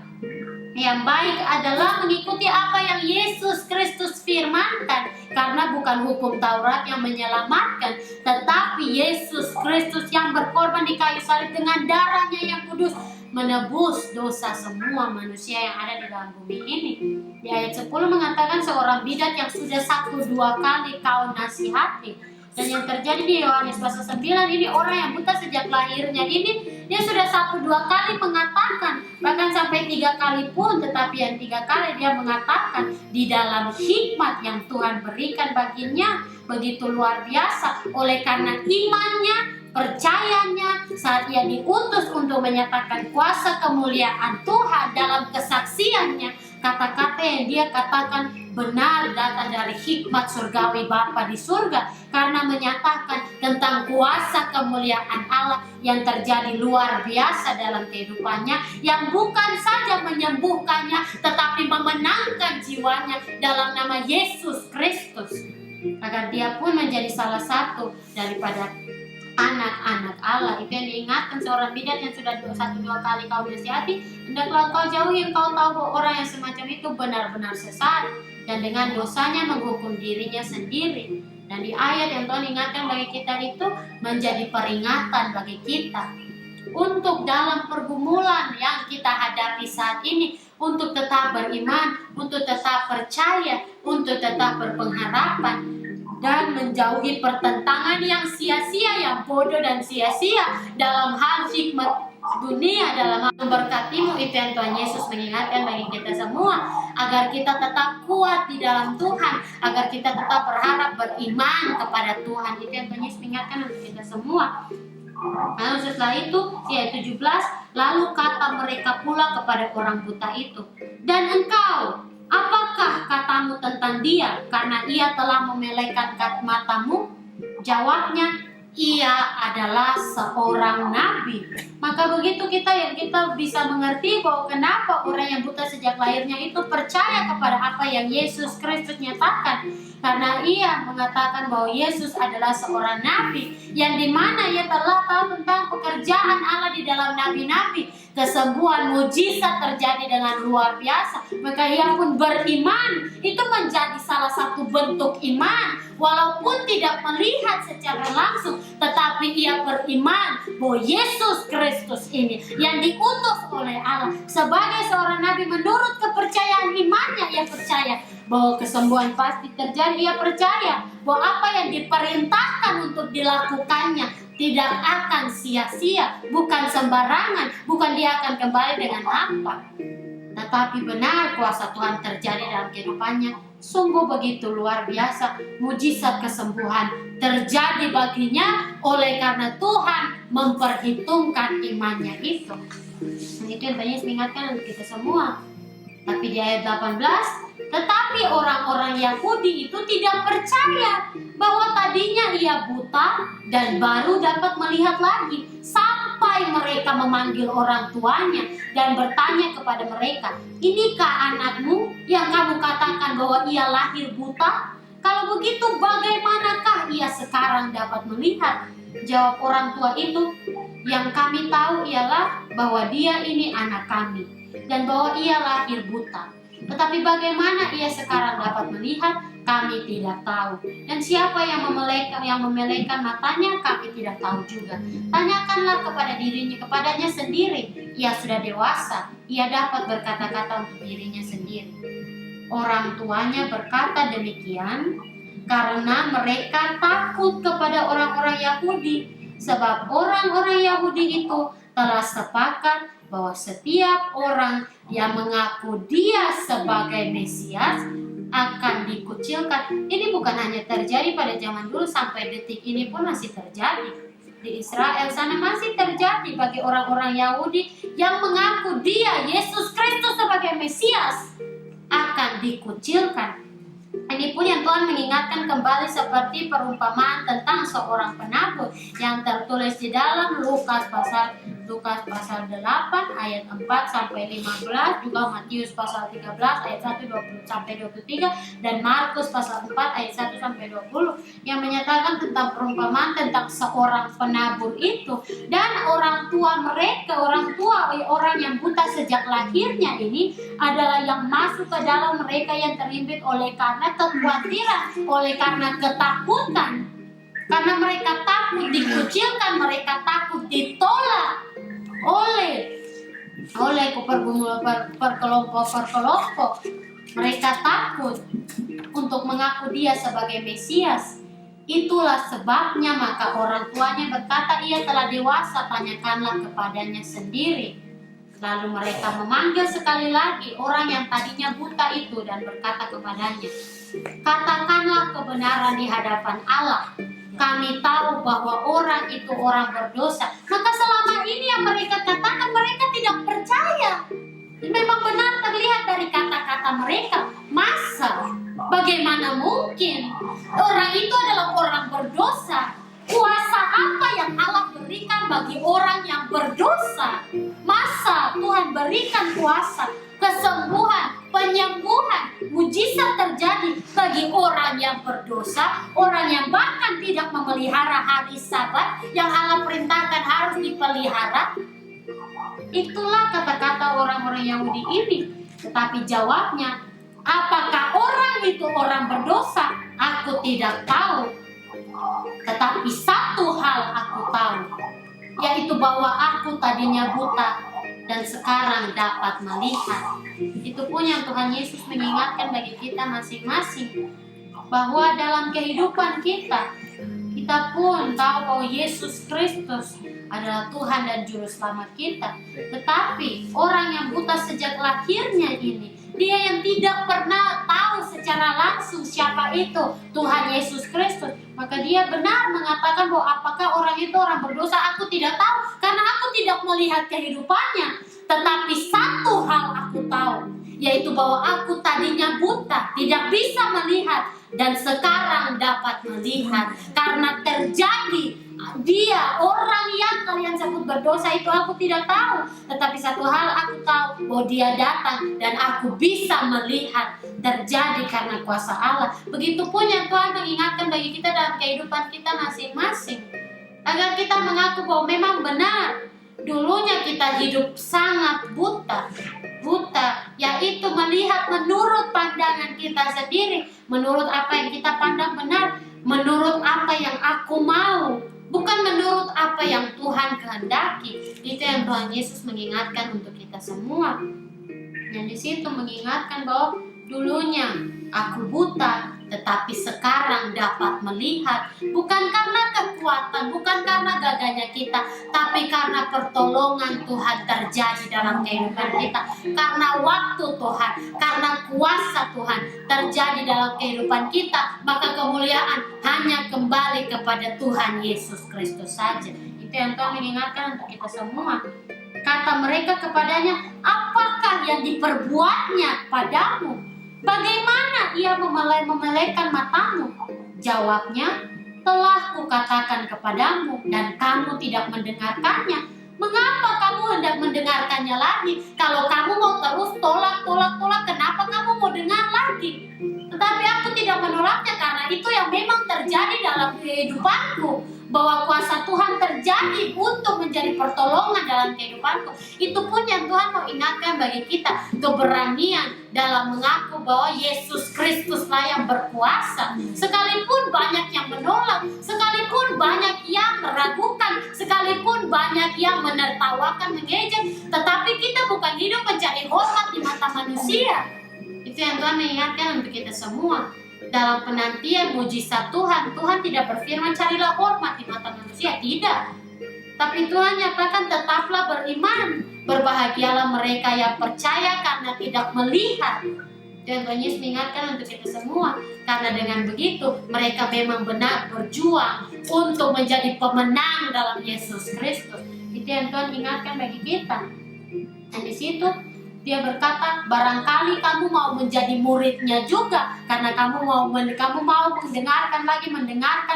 Yang baik adalah mengikuti apa yang Yesus Kristus firmankan, karena bukan hukum Taurat yang menyelamatkan, tetapi Yesus Kristus yang berkorban di kayu salib dengan darahnya yang kudus menebus dosa semua manusia yang ada di dalam bumi ini. Di ayat 10 mengatakan seorang bidat yang sudah 1-2 kali kau nasihati. Dan yang terjadi di Yohanes pasal 9 ini, orang yang buta sejak lahirnya ini, dia sudah 1-2 kali mengatakan, bahkan sampai 3 kali pun, tetapi yang 3 kali dia mengatakan di dalam hikmat yang Tuhan berikan baginya begitu luar biasa. Oleh karena imannya, percayanya saat ia diutus untuk menyatakan kuasa kemuliaan Tuhan dalam kesaksiannya, kata-kata yang dia katakan benar datang dari hikmat surgawi Bapa di surga, karena menyatakan tentang kuasa kemuliaan Allah yang terjadi luar biasa dalam kehidupannya, yang bukan saja menyembuhkannya tetapi memenangkan jiwanya dalam nama Yesus Kristus, agar dia pun menjadi salah satu daripada anak-anak Allah. Itu yang diingatkan seorang bidat yang sudah 1-2 kali kau nasihati, hendaklah kau jauhi. Kau tahu bahwa orang yang semacam itu benar-benar sesat dan dengan dosanya menghukum dirinya sendiri. Dan di ayat yang Tuhan ingatkan bagi kita itu menjadi peringatan bagi kita untuk dalam pergumulan yang kita hadapi saat ini, untuk tetap beriman, untuk tetap percaya, untuk tetap berpengharapan, dan menjauhi pertentangan yang sia-sia, yang bodoh dan sia-sia dalam hal hikmat dunia, dalam hal memberkatimu. Itu yang Tuhan Yesus mengingatkan bagi kita semua, agar kita tetap kuat di dalam Tuhan, agar kita tetap berharap, beriman kepada Tuhan. Itu yang Tuhan Yesus mengingatkan untuk kita semua. Lalu setelah itu ayat 17, lalu kata mereka pula kepada orang buta itu, dan engkau, apakah katamu tentang dia, karena ia telah memelekkan matamu? Jawabnya, ia adalah seorang nabi. Maka begitu kita bisa mengerti bahwa kenapa orang yang buta sejak lahirnya itu percaya kepada apa yang Yesus Kristus nyatakan. Karena ia mengatakan bahwa Yesus adalah seorang nabi, yang dimana ia telah tahu tentang pekerjaan Allah di dalam nabi-nabi. Kesembuhan, mujizat terjadi dengan luar biasa. Maka ia pun beriman. Itu menjadi salah satu bentuk iman. Walaupun tidak melihat secara langsung, tetapi ia beriman bahwa Yesus Kristus ini yang diutus oleh Allah sebagai seorang nabi, menurut kepercayaan imannya, ia percaya bahwa kesembuhan pasti terjadi. Ia percaya bahwa apa yang diperintahkan untuk dilakukannya tidak akan sia-sia, bukan sembarangan, bukan dia akan kembali dengan hampa, tetapi benar kuasa Tuhan terjadi dalam kehidupannya. Sungguh begitu luar biasa, mujizat kesembuhan terjadi baginya oleh karena Tuhan memperhitungkan imannya itu. Itu yang banyak mengingatkan untuk kita semua. Tapi di ayat 18, tetapi orang-orang Yahudi itu tidak percaya bahwa tadinya ia buta dan baru dapat melihat lagi, sampai mereka memanggil orang tuanya dan bertanya kepada mereka, inikah anakmu yang kamu katakan bahwa ia lahir buta? Kalau begitu bagaimanakah ia sekarang dapat melihat? Jawab orang tua itu, yang kami tahu ialah bahwa dia ini anak kami, dan bahwa ia lahir buta. Tetapi bagaimana ia sekarang dapat melihat, kami tidak tahu. Dan siapa yang memelekkan matanya, kami tidak tahu juga. Tanyakanlah kepadanya sendiri. Ia sudah dewasa, ia dapat berkata-kata untuk dirinya sendiri. Orang tuanya berkata demikian karena mereka takut kepada orang-orang Yahudi, sebab orang-orang Yahudi itu telah sepakat bahwa setiap orang yang mengaku dia sebagai Mesias akan dikucilkan. Ini bukan hanya terjadi pada zaman dulu, sampai detik ini pun masih terjadi. Di Israel sana masih terjadi bagi orang-orang Yahudi yang mengaku dia, Yesus Kristus, sebagai Mesias, akan dikucilkan. Ini pun yang Tuhan mengingatkan kembali seperti perumpamaan tentang seorang penabur yang tertulis di dalam Lukas pasal 8 ayat 4 sampai 15, juga Matius pasal 13 ayat 1 sampai 23, dan Markus pasal 4 ayat 1 sampai 20, yang menyatakan tentang perumpamaan tentang seorang penabur itu. Dan orang tua orang yang buta sejak lahirnya ini adalah yang masuk ke dalam mereka yang terimbit oleh karena kekhawatiran, oleh karena ketakutan. Karena mereka takut dikucilkan, mereka takut ditolak oleh perkelompok. Mereka takut untuk mengaku dia sebagai Mesias. Itulah sebabnya maka orang tuanya berkata, ia telah dewasa, tanyakanlah kepadanya sendiri. Lalu mereka memanggil sekali lagi orang yang tadinya buta itu dan berkata kepadanya, katakanlah kebenaran di hadapan Allah. Kami tahu bahwa orang itu orang berdosa. Maka selama ini yang mereka katakan, mereka tidak percaya. Memang benar terlihat dari kata-kata mereka. Masa? Bagaimana mungkin? Orang itu adalah orang berdosa. Kuasa apa yang Allah berikan bagi orang yang berdosa? Masa Tuhan berikan kuasa, kesembuhan, penyembuhan, mujizat terjadi bagi orang yang berdosa, orang yang bahkan tidak memelihara hari Sabat yang Allah perintahkan harus dipelihara? Itulah kata-kata orang-orang Yahudi ini. Tetapi jawabnya, apakah orang itu orang berdosa? Aku tidak tahu. Tetapi satu hal aku tahu, yaitu bahwa aku tadinya buta dan sekarang dapat melihat. Itu pun yang Tuhan Yesus mengingatkan bagi kita masing-masing, bahwa dalam kehidupan kita pun tahu bahwa Yesus Kristus adalah Tuhan dan Juru Selamat kita. Tetapi orang yang buta sejak lahirnya ini, dia yang tidak pernah tahu secara langsung siapa itu Tuhan Yesus Kristus, maka dia benar mengatakan bahwa apakah orang itu orang berdosa? Aku tidak tahu, karena aku tidak melihat kehidupannya. Tetapi satu hal aku tahu, yaitu bahwa aku tadinya buta, tidak bisa melihat, dan sekarang dapat melihat. Karena terjadi dia orang yang kalian sebut berdosa itu aku tidak tahu, tetapi satu hal aku tahu, bahwa dia datang dan aku bisa melihat. Terjadi karena kuasa Allah. Begitupun yang Tuhan mengingatkan bagi kita dalam kehidupan kita masing-masing, agar kita mengaku bahwa memang benar dulunya kita hidup sangat buta, yaitu melihat menurut pandangan kita sendiri, menurut apa yang kita pandang benar, menurut apa yang aku mau, bukan menurut apa yang Tuhan kehendaki. Itu yang Tuhan Yesus mengingatkan untuk kita semua. Dan di situ mengingatkan bahwa dulunya aku buta, tetapi sekarang dapat melihat, bukan karena kekuatan, bukan karena gagahnya kita, tapi karena pertolongan Tuhan terjadi dalam kehidupan kita, karena waktu Tuhan, karena kuasa Tuhan terjadi dalam kehidupan kita, maka kemuliaan hanya kembali kepada Tuhan Yesus Kristus saja. Itu yang Tuhan mengingatkan untuk kita semua. Kata mereka kepadanya, apakah yang diperbuatnya padamu? Bagaimana ia memelekkan matamu? Jawabnya, telah kukatakan kepadamu dan kamu tidak mendengarkannya. Mengapa kamu hendak mendengarkannya lagi? Kalau kamu mau terus tolak, kenapa kamu mau dengar lagi? Tetapi aku tidak menolaknya, karena itu yang memang terjadi dalam kehidupanku, bahwa kuasa Tuhan terjadi untuk menjadi pertolongan dalam kehidupanku. Itu pun yang Tuhan mau ingatkan bagi kita, keberanian dalam mengaku bahwa Yesus Kristuslah yang berkuasa. Sekalipun banyak yang menolak, sekalipun banyak yang meragukan, sekalipun banyak yang menertawakan, mengejek, tetapi kita bukan hidup mencari hormat di mata manusia. Itu yang Tuhan mengingatkan untuk kita semua. Dalam penantian mujizat Tuhan, Tuhan tidak berfirman carilah hormat di mata manusia, tidak. Tapi Tuhan nyatakan tetaplah beriman, berbahagialah mereka yang percaya karena tidak melihat. Dan Tuhan Yesus mengingatkan untuk kita semua, karena dengan begitu mereka memang benar berjuang untuk menjadi pemenang dalam Yesus Kristus. Itu yang Tuhan ingatkan bagi kita. Dan di situ dia berkata, barangkali kamu mau menjadi muridnya juga, karena kamu mau mendengarkan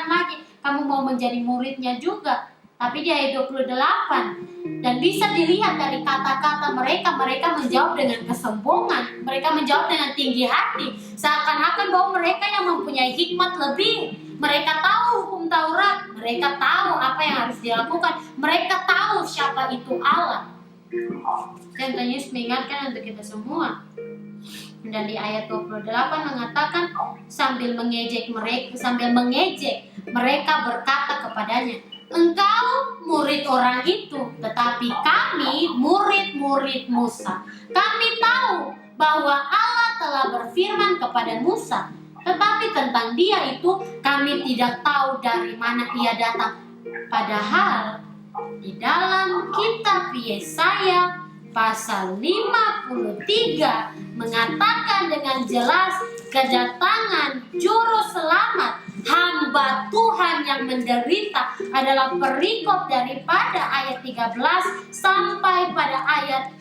lagi, kamu mau menjadi muridnya juga. Tapi di ayat 28, dan bisa dilihat dari kata-kata mereka menjawab dengan kesombongan, mereka menjawab dengan tinggi hati, seakan-akan bahwa mereka yang mempunyai hikmat lebih. Mereka tahu hukum Taurat, mereka tahu apa yang harus dilakukan, mereka tahu siapa itu Allah. Dan Tuhan Yesus mengingatkan untuk kita semua. Dan di ayat 28 mengatakan, sambil mengejek mereka berkata kepadanya, engkau murid orang itu, tetapi kami murid-murid Musa. Kami tahu bahwa Allah telah berfirman kepada Musa, tetapi tentang dia itu kami tidak tahu dari mana ia datang. Padahal di dalam kitab Yesaya pasal 53 mengatakan dengan jelas, kedatangan juru selamat, hamba Tuhan yang menderita adalah perikop daripada ayat 13 sampai pada ayat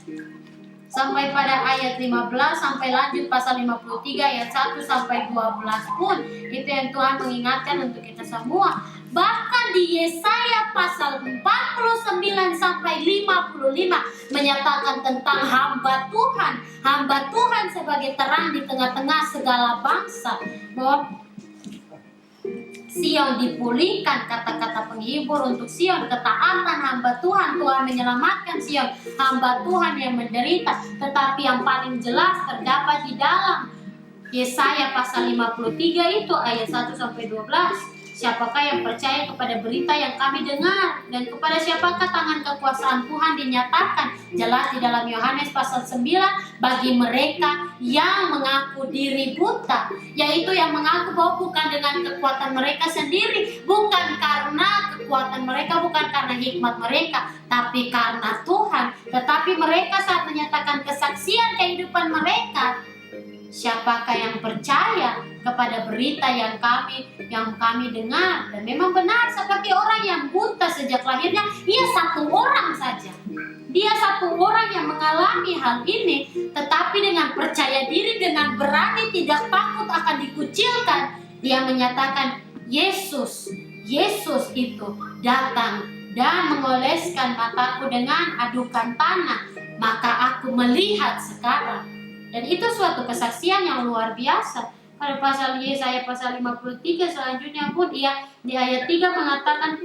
15, sampai lanjut pasal 53 ayat 1 sampai 12 pun. Itu yang Tuhan mengingatkan untuk kita semua. Bahkan di Yesaya pasal 49 sampai 55 menyatakan tentang hamba Tuhan sebagai terang di tengah-tengah segala bangsa, bahwa Sion dipulihkan, kata-kata penghibur untuk Sion, ketaatan hamba Tuhan menyelamatkan Sion, hamba Tuhan yang menderita. Tetapi yang paling jelas terdapat di dalam Yesaya pasal 53 itu ayat 1 sampai 12. Siapakah yang percaya kepada berita yang kami dengar? Dan kepada siapakah tangan kekuasaan Tuhan dinyatakan? Jelas di dalam Yohanes pasal 9, bagi mereka yang mengaku diri buta, yaitu yang mengaku bahwa bukan dengan kekuatan mereka sendiri, bukan karena kekuatan mereka, bukan karena hikmat mereka, tapi karena Tuhan. Tetapi mereka saat menyatakan kesaksian kehidupan mereka, siapakah yang percaya kepada berita yang kami dengar? Dan memang benar, seperti orang yang buta sejak lahirnya, ia satu orang saja. Dia satu orang yang mengalami hal ini, tetapi dengan percaya diri, dengan berani, tidak takut akan dikucilkan, dia menyatakan, Yesus itu datang dan mengoleskan mataku dengan adukan tanah, maka aku melihat sekarang. Dan itu suatu kesaksian yang luar biasa. Pada pasal Yesaya pasal 53 selanjutnya pun ia di ayat 3 mengatakan,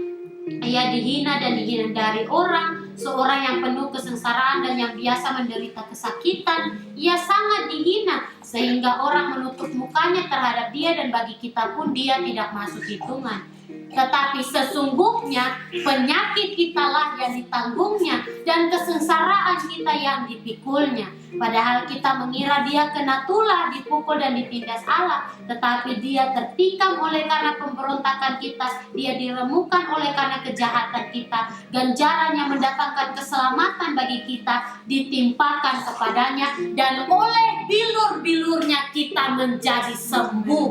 ia dihina dan dihindari orang, seorang yang penuh kesengsaraan dan yang biasa menderita kesakitan. Ia sangat dihina sehingga orang menutup mukanya terhadap dia, dan bagi kita pun dia tidak masuk hitungan. Tetapi sesungguhnya penyakit kitalah yang ditanggungnya, dan kesengsaraan kita yang dipikulnya. Padahal kita mengira dia kena tulah, dipukul dan ditindas Allah, tetapi dia tertikam oleh karena pemberontakan kita, dia diremukkan oleh karena kejahatan kita. Ganjaran yang mendatangkan keselamatan bagi kita ditimpakan kepadanya, dan oleh bilur-bilurnya kita menjadi sembuh.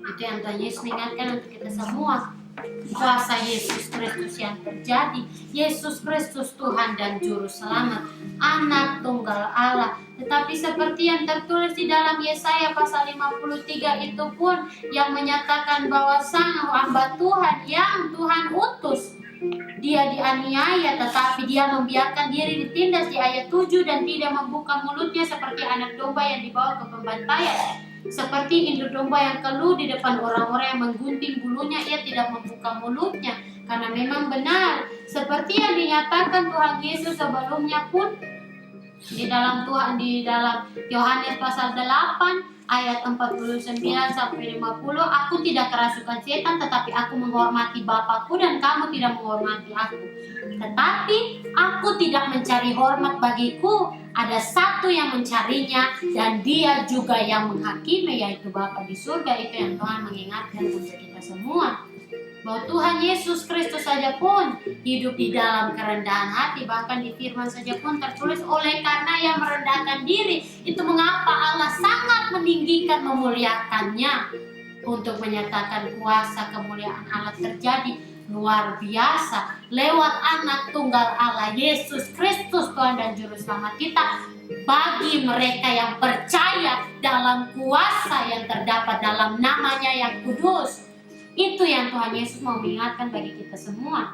Itu yang Tuhan Yesus ingatkan untuk kita semua. Kuasa Yesus Kristus yang terjadi. Yesus Kristus Tuhan dan Juru Selamat, Anak Tunggal Allah. Tetapi seperti yang tertulis di dalam Yesaya pasal 53 itu pun, yang menyatakan bahwa sang hamba Tuhan yang Tuhan utus, dia dianiaya tetapi dia membiarkan diri ditindas di ayat 7, dan tidak membuka mulutnya seperti anak domba yang dibawa ke pembantaian. Seperti induk domba yang keluh di depan orang-orang yang menggunting bulunya, ia tidak membuka mulutnya. Karena memang benar, seperti yang dinyatakan Tuhan Yesus sebelumnya pun di dalam Yohanes pasal 8 ayat 49 sampai 50, aku tidak kerasukan setan, tetapi aku menghormati Bapakku dan kamu tidak menghormati aku. Tetapi aku tidak mencari hormat bagiku, ada satu yang mencarinya, dan dia juga yang menghakimi, yaitu Bapa di surga. Itu yang Tuhan mengingatkan untuk kita semua, bahwa Tuhan Yesus Kristus saja pun hidup di dalam kerendahan hati. Bahkan di firman saja pun tertulis, oleh karena yang merendahkan diri, itu mengapa Allah sangat meninggikan, memuliakannya, untuk menyatakan kuasa kemuliaan Allah terjadi luar biasa lewat Anak Tunggal Allah Yesus Kristus Tuhan dan Juru Selamat kita, bagi mereka yang percaya dalam kuasa yang terdapat dalam namanya yang kudus. Itu yang Tuhan Yesus mau mengingatkan bagi kita semua.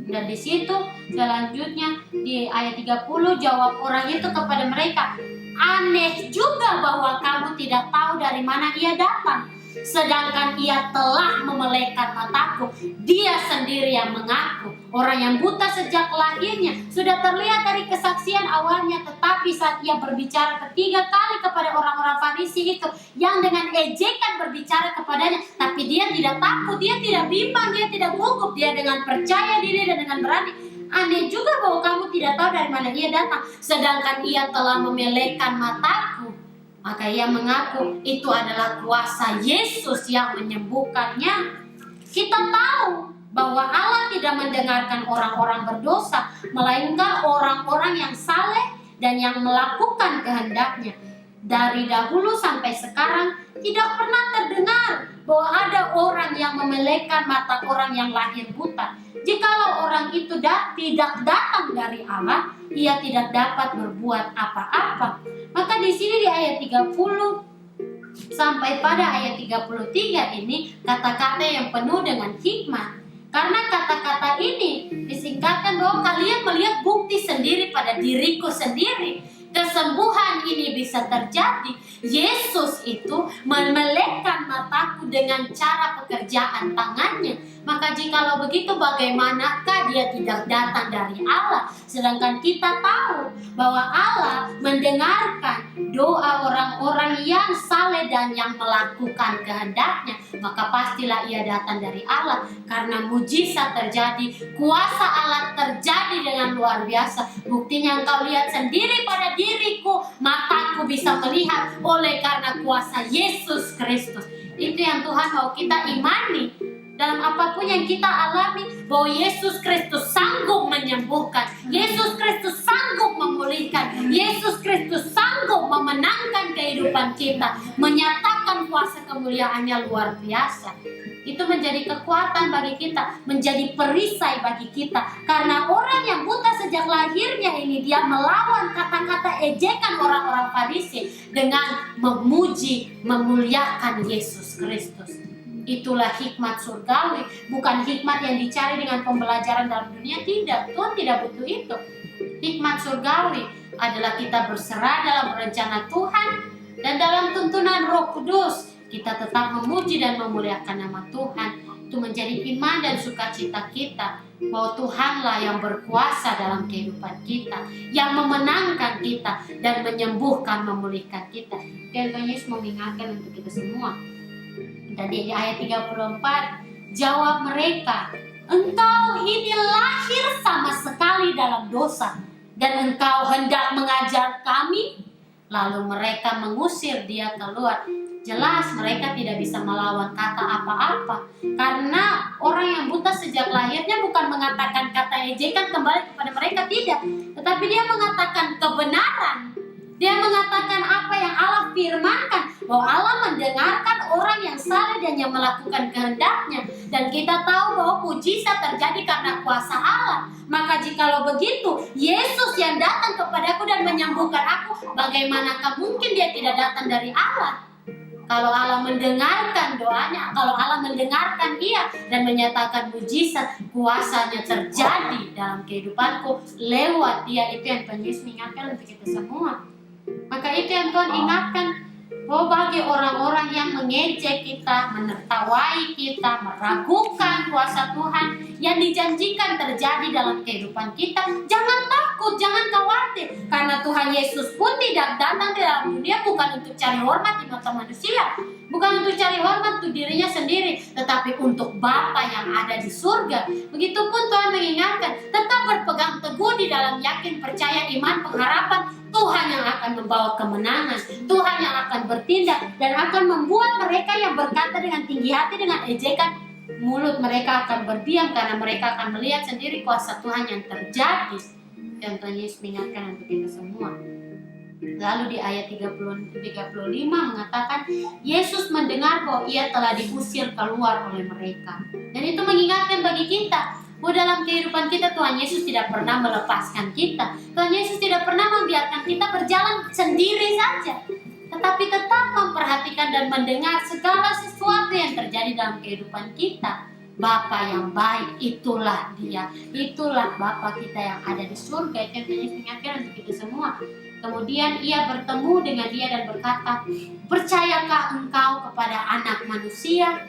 Dan di situ selanjutnya di ayat 30, jawab orang itu kepada mereka, aneh juga bahwa kamu tidak tahu dari mana ia datang, sedangkan ia telah memelekat mataku. Dia sendiri yang mengaku, orang yang buta sejak lahirnya. Sudah terlihat dari kesaksian awalnya, tetapi saat ia berbicara ketiga kali kepada orang-orang Farisi itu, yang dengan ejekan berbicara kepadanya, tapi dia tidak takut, dia tidak bimbang, dia tidak gugup, dia dengan percaya diri dan dengan berani. Aneh juga bahwa kamu tidak tahu dari mana ia datang, sedangkan ia telah memelekkan mataku. Maka ia mengaku itu adalah kuasa Yesus yang menyembuhkannya. Kita tahu bahwa Allah tidak mendengarkan orang-orang berdosa, melainkan orang-orang yang saleh dan yang melakukan kehendaknya. Dari dahulu sampai sekarang tidak pernah terdengar bahwa ada orang yang memelekkan mata orang yang lahir buta. Jikalau orang itu tidak datang dari Allah, ia tidak dapat berbuat apa-apa. Maka di sini di ayat 30 sampai pada ayat 33 ini kata-kata yang penuh dengan hikmah. Karena kata-kata ini disingkatkan bahwa kalian melihat bukti sendiri pada diriku sendiri. Kesembuhan ini bisa terjadi. Yesus itu memelekkan mataku dengan cara pekerjaan tangannya. Maka jikalau begitu, bagaimanakah dia tidak datang dari Allah? Sedangkan kita tahu bahwa Allah mendengarkan doa orang-orang yang saleh dan yang melakukan kehendaknya, maka pastilah ia datang dari Allah. Karena mujizat terjadi, kuasa Allah terjadi dengan luar biasa. Buktinya engkau lihat sendiri pada diriku, mataku bisa melihat oleh karena kuasa Yesus Kristus. Itu yang Tuhan mau kita imani. Dalam apapun yang kita alami, bahwa Yesus Kristus sanggup menyembuhkan, Yesus Kristus sanggup memulihkan, Yesus Kristus sanggup memenangkan kehidupan kita, menyatakan kuasa kemuliaannya luar biasa. Itu menjadi kekuatan bagi kita, menjadi perisai bagi kita. Karena orang yang buta sejak lahirnya ini, dia melawan kata-kata ejekan orang-orang Farisi dengan memuji, memuliakan Yesus Kristus. Itulah hikmat surgawi, bukan hikmat yang dicari dengan pembelajaran dalam dunia. Tidak, Tuhan tidak butuh itu. Hikmat surgawi adalah kita berserah dalam rencana Tuhan dan dalam tuntunan Roh Kudus. Kita tetap memuji dan memuliakan nama Tuhan. Itu menjadi iman dan sukacita kita, bahwa Tuhanlah yang berkuasa dalam kehidupan kita, yang memenangkan kita dan menyembuhkan, memulihkan kita. Tuhan Yesus mengingatkan untuk kita semua. Dan di ayat 34, jawab mereka, engkau ini lahir sama sekali dalam dosa, dan engkau hendak mengajar kami? Lalu mereka mengusir dia keluar. Jelas mereka tidak bisa melawan kata apa-apa, karena orang yang buta sejak lahirnya bukan mengatakan kata ejekan kembali kepada mereka, tidak, tetapi dia mengatakan kebenaran. Dia mengatakan apa yang Allah firmankan, bahwa Allah mendengarkan orang yang saleh dan yang melakukan kehendaknya. Dan kita tahu bahwa mujizat terjadi karena kuasa Allah. Maka jikalau begitu, Yesus yang datang kepadaku dan menyembuhkan aku, bagaimanakah mungkin dia tidak datang dari Allah? Kalau Allah mendengarkan doanya, kalau Allah mendengarkan dia dan menyatakan mujizat, kuasanya terjadi dalam kehidupanku lewat dia. Itu yang Tuhan Yesus ingatkan untuk kita semua. Maka itu yang Tuhan ingatkan, bahwa bagi orang-orang yang mengejek kita, menertawai kita, meragukan kuasa Tuhan yang dijanjikan terjadi dalam kehidupan kita, jangan takut, jangan khawatir. Karena Tuhan Yesus pun tidak datang di dalam dunia bukan untuk cari hormat di mata manusia, bukan untuk cari hormat untuk dirinya sendiri, tetapi untuk Bapa yang ada di surga. Begitupun Tuhan mengingatkan, tetap berpegang teguh di dalam yakin, percaya, iman, pengharapan. Tuhan yang akan membawa kemenangan, Tuhan yang akan bertindak dan akan membuat mereka yang berkata dengan tinggi hati, dengan ejekan, mulut mereka akan berdiam, karena mereka akan melihat sendiri kuasa Tuhan yang terjadi. Dan Tuhan Yesus mengingatkan untuk kita semua. Lalu di ayat 35 mengatakan, Yesus mendengar bahwa ia telah diusir keluar oleh mereka. Dan itu mengingatkan bagi kita, bahwa dalam kehidupan kita Tuhan Yesus tidak pernah melepaskan kita. Tuhan Yesus tidak pernah membiarkan kita berjalan sendiri saja, tetapi tetap memperhatikan dan mendengar segala sesuatu yang terjadi dalam kehidupan kita. Bapa yang baik, itulah dia, itulah Bapa kita yang ada di surga. Itu yang Tuhan Yesus ingatkan untuk kita semua. Kemudian ia bertemu dengan dia dan berkata, percayakah engkau kepada Anak Manusia?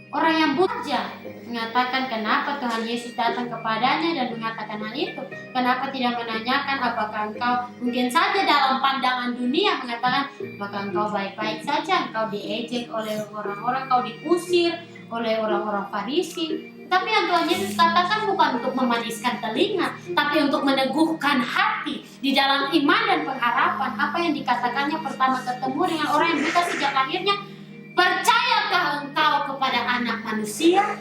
Orang yang buta mengatakan, kenapa Tuhan Yesus datang kepadanya dan mengatakan hal itu? Kenapa tidak menanyakan apakah engkau, mungkin saja dalam pandangan dunia mengatakan, apakah engkau baik-baik saja, engkau diejek oleh orang-orang, engkau diusir oleh orang-orang Farisi. Tapi yang Tuhan Yesus katakan bukan untuk memaniskan telinga, tapi untuk meneguhkan hati di dalam iman dan pengharapan. Apa yang dikatakannya pertama ketemu dengan orang yang buta sejak lahirnya? Percayakah engkau kepada Anak Manusia?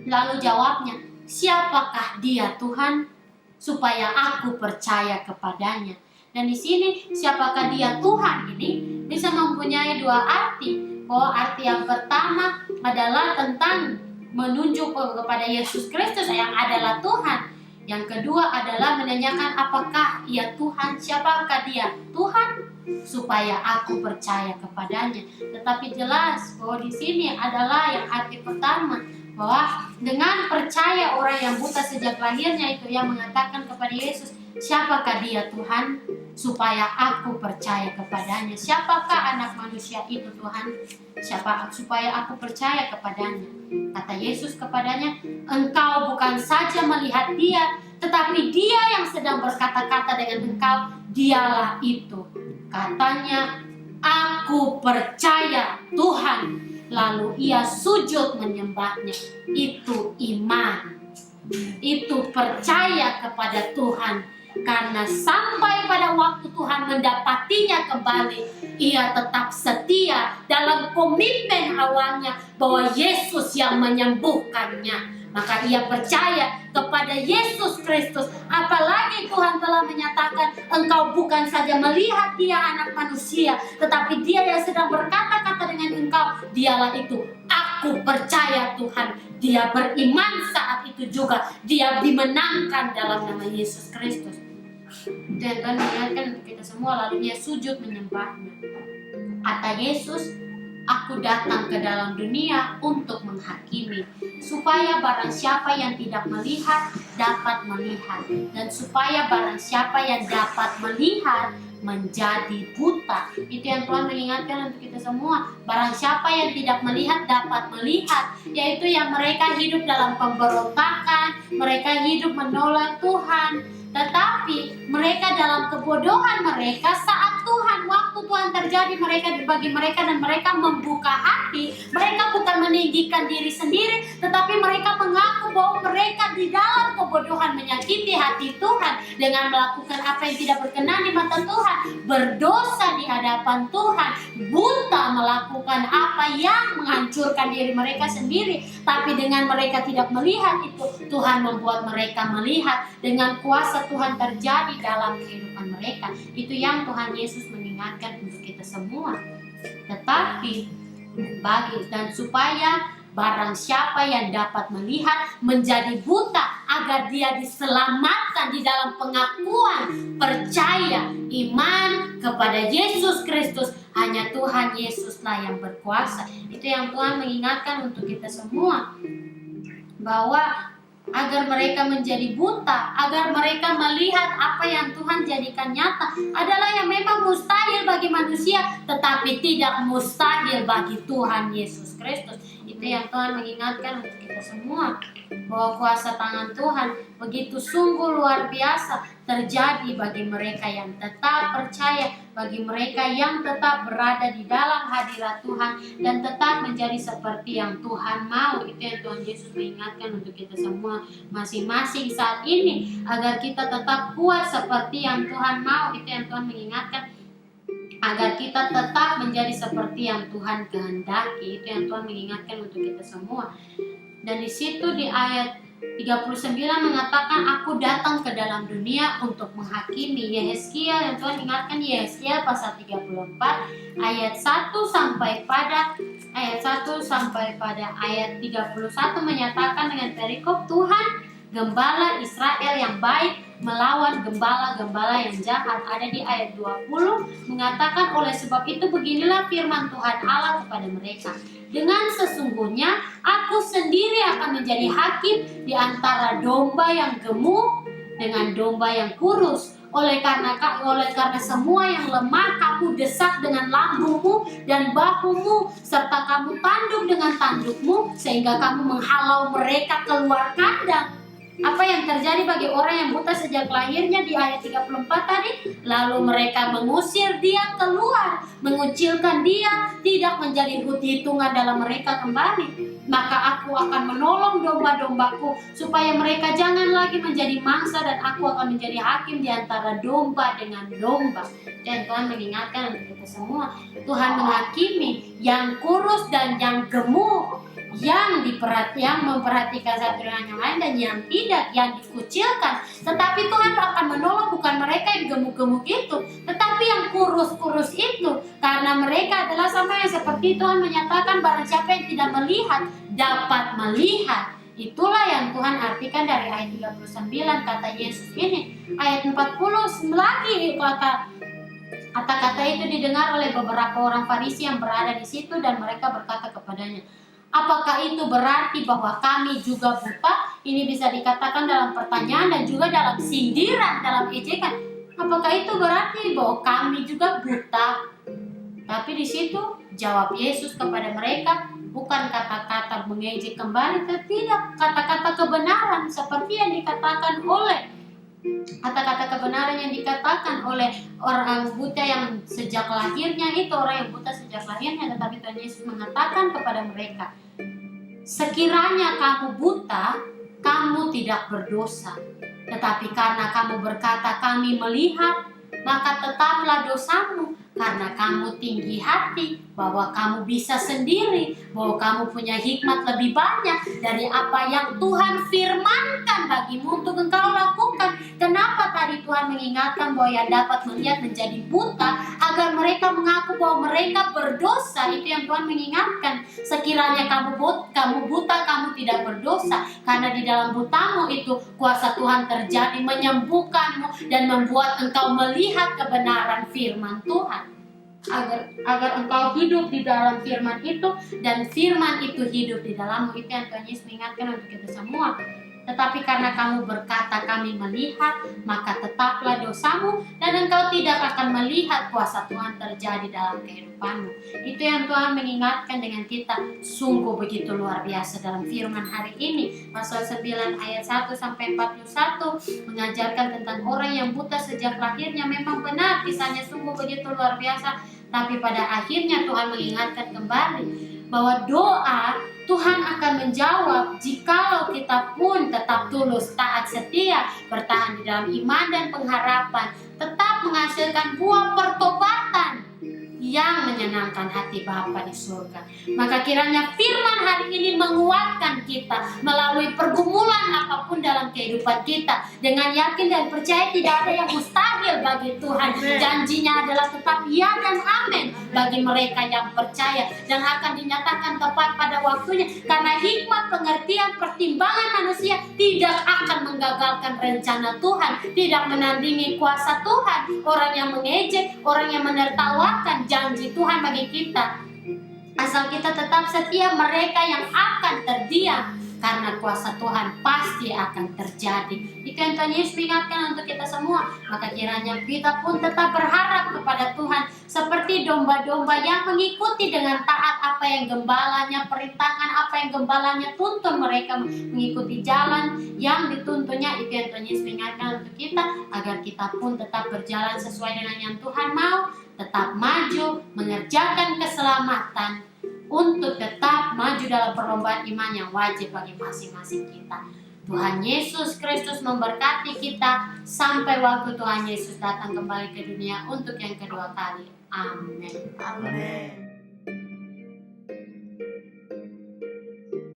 Lalu jawabnya, siapakah dia Tuhan, supaya aku percaya kepadanya? Dan di sini siapakah dia Tuhan ini bisa mempunyai dua arti. Bahwa arti yang pertama adalah tentang menunjuk kepada Yesus Kristus yang adalah Tuhan. Yang kedua adalah menanyakan apakah ia Tuhan, siapakah dia Tuhan, supaya aku percaya kepadanya. Tetapi jelas bahwa di sini adalah yang arti pertama, bahwa dengan percaya orang yang buta sejak lahirnya itu yang mengatakan kepada Yesus, siapakah dia Tuhan, supaya aku percaya kepadanya. Siapakah Anak Manusia itu Tuhan, supaya aku percaya kepadanya. Kata Yesus kepadanya, engkau bukan saja melihat dia, tetapi dia yang sedang berkata-kata dengan engkau, dialah itu. Katanya, aku percaya Tuhan. Lalu ia sujud menyembahnya. Itu iman. Itu percaya kepada Tuhan. Karena sampai pada waktu Tuhan mendapatinya kembali, ia tetap setia dalam komitmen awalnya bahwa Yesus yang menyembuhkannya. Maka ia percaya kepada Yesus Kristus. Apalagi Tuhan telah menyatakan, engkau bukan saja melihat dia anak manusia, tetapi dia yang sedang berkata-kata dengan engkau. Dialah itu, aku percaya Tuhan. Dia beriman saat itu juga. Dia dimenangkan dalam nama Yesus Kristus. Dan Tuhan mengingatkan untuk kita semua. Lalu ia sujud menyembahnya. Kata Yesus, aku datang ke dalam dunia untuk menghakimi, supaya barang siapa yang tidak melihat dapat melihat, dan supaya barang siapa yang dapat melihat menjadi buta. Itu yang Tuhan mengingatkan untuk kita semua. Barang siapa yang tidak melihat dapat melihat, yaitu yang mereka hidup dalam pemberontakan, mereka hidup menolak Tuhan. Tetapi mereka dalam kebodohan mereka, saat waktu Tuhan terjadi bagi mereka dan mereka membuka hati, mereka bukan meninggikan diri sendiri, tetapi mereka mengaku bahwa mereka di dalam kebodohan menyakiti hati Tuhan dengan melakukan apa yang tidak berkenan di mata Tuhan, berdosa di hadapan Tuhan, buta melakukan apa yang menghancurkan diri mereka sendiri. Tapi dengan mereka tidak melihat itu, Tuhan membuat mereka melihat. Dengan kuasa Tuhan terjadi dalam kehidupan mereka. Itu yang Tuhan Yesus mengingatkan untuk kita semua. Tetapi supaya barang siapa yang dapat melihat menjadi buta, agar dia diselamatkan di dalam pengakuan percaya iman kepada Yesus Kristus. Hanya Tuhan Yesuslah yang berkuasa. Itu yang Tuhan mengingatkan untuk kita semua, bahwa agar mereka menjadi buta, agar mereka melihat apa yang Tuhan jadikan nyata adalah yang memang mustahil bagi manusia, tetapi tidak mustahil bagi Tuhan Yesus Kristus. Itu yang Tuhan mengingatkan untuk kita semua, bahwa kuasa tangan Tuhan begitu sungguh luar biasa terjadi bagi mereka yang tetap percaya, bagi mereka yang tetap berada di dalam hadirat Tuhan dan tetap menjadi seperti yang Tuhan mau. Itu yang Tuhan Yesus mengingatkan untuk kita semua masing-masing saat ini, agar kita tetap kuat seperti yang Tuhan mau. Itu yang Tuhan mengingatkan, agar kita tetap menjadi seperti yang Tuhan kehendaki. Itu yang Tuhan mengingatkan untuk kita semua. Dan di situ di ayat 39 mengatakan, aku datang ke dalam dunia untuk menghakimi. Yehezkiel, yang Tuhan ingatkan, Yehezkiel pasal 34 ayat 1 sampai pada ayat 31 menyatakan dengan perikop, Tuhan gembala Israel yang baik melawan gembala-gembala yang jahat. Ada di ayat 20 mengatakan, oleh sebab itu beginilah firman Tuhan Allah kepada mereka, dengan sesungguhnya aku sendiri akan menjadi hakim di antara domba yang gemuk dengan domba yang kurus. Oleh karena semua yang lemah kamu desak dengan lambungmu dan bahumu, serta kamu tanduk dengan tandukmu, sehingga kamu menghalau mereka keluar kandang. Apa yang terjadi bagi orang yang buta sejak lahirnya di ayat 34 tadi? Lalu mereka mengusir dia keluar, mengucilkan dia, tidak menjadi hitungan dalam mereka kembali. Maka aku akan menolong domba-dombaku, supaya mereka jangan lagi menjadi mangsa, dan aku akan menjadi hakim di antara domba dengan domba. Dan Tuhan mengingatkan untuk kita semua, Tuhan menghakimi yang kurus dan yang gemuk, yang memperhatikan satu dengan yang lain dan yang tidak, yang dikucilkan. Tetapi Tuhan akan menolong bukan mereka yang gemuk-gemuk itu, tetapi yang kurus-kurus itu, karena mereka adalah sama yang seperti Tuhan menyatakan, barang siapa yang tidak melihat dapat melihat. Itulah yang Tuhan artikan dari ayat 39 kata Yesus ini. Ayat 40 lagi kata-kata itu didengar oleh beberapa orang Farisi yang berada di situ, dan mereka berkata kepadanya, apakah itu berarti bahwa kami juga buta? Ini bisa dikatakan dalam pertanyaan dan juga dalam sindiran, dalam ejekan. Apakah itu berarti bahwa kami juga buta? Tapi di situ jawab Yesus kepada mereka, bukan kata-kata mengejek kembali, tidak, kata-kata kebenaran seperti yang dikatakan oleh kata-kata kebenaran yang dikatakan oleh orang buta yang sejak lahirnya itu, orang yang buta sejak lahirnya, tetapi Tuhan Yesus mengatakan kepada mereka, sekiranya kamu buta, kamu tidak berdosa. Tetapi karena kamu berkata kami melihat, maka tetaplah dosamu, karena kamu tinggi hati bahwa kamu bisa sendiri, bahwa kamu punya hikmat lebih banyak dari apa yang Tuhan firmankan bagimu untuk engkau lakukan. Kenapa tadi Tuhan mengingatkan bahwa yang dapat melihat menjadi buta, agar mereka mengaku bahwa mereka berdosa? Itu yang Tuhan mengingatkan. Sekiranya kamu buta, kamu tidak berdosa, karena di dalam butamu itu kuasa Tuhan terjadi menyembuhkanmu dan membuat engkau melihat kebenaran firman Tuhan. Agar engkau hidup di dalam firman itu, dan firman itu hidup di dalammu. Itu yang Tuhan Yesus mengingatkan untuk kita semua. Tetapi karena kamu berkata kami melihat, maka tetaplah dosamu, dan engkau tidak akan melihat kuasa Tuhan terjadi dalam kehidupanmu. Itu yang Tuhan mengingatkan dengan kita. Sungguh begitu luar biasa dalam firman hari ini. Pasal 9 ayat 1-41 mengajarkan tentang orang yang buta sejak lahirnya. Memang benar, kisahnya sungguh begitu luar biasa. Tapi pada akhirnya Tuhan mengingatkan kembali bahwa doa Tuhan akan menjawab jikalau kita pun tetap tulus, taat, setia, bertahan di dalam iman dan pengharapan, tetap menghasilkan buah pertobatan yang menyenangkan hati Bapa di surga. Maka kiranya firman hari ini menguatkan kita melalui pergumulan apapun dalam kehidupan kita. Dengan yakin dan percaya tidak ada yang mustahil bagi Tuhan. Janjinya adalah tetap ya dan amin bagi mereka yang percaya, dan akan dinyatakan tepat pada waktunya. Karena hikmat, pengertian, pertimbangan manusia tidak akan menggagalkan rencana Tuhan, tidak menandingi kuasa Tuhan. Orang yang mengejek, orang yang menertawakan janji Tuhan bagi kita, asal kita tetap setia, mereka yang akan terdiam, karena kuasa Tuhan pasti akan terjadi. Itu yang Tuhan Yesus ingatkan untuk kita semua. Maka kiranya kita pun tetap berharap kepada Tuhan, seperti domba-domba yang mengikuti dengan taat apa yang gembalanya perintahkan, apa yang gembalanya tuntun. Mereka mengikuti jalan yang dituntunnya. Itu yang Tuhan Yesus ingatkan untuk kita, agar kita pun tetap berjalan sesuai dengan yang Tuhan mau, tetap maju, mengerjakan keselamatan, untuk tetap maju dalam perlombaan iman yang wajib bagi masing-masing kita. Tuhan Yesus Kristus memberkati kita sampai waktu Tuhan Yesus datang kembali ke dunia untuk yang kedua kali. Amin. Amin.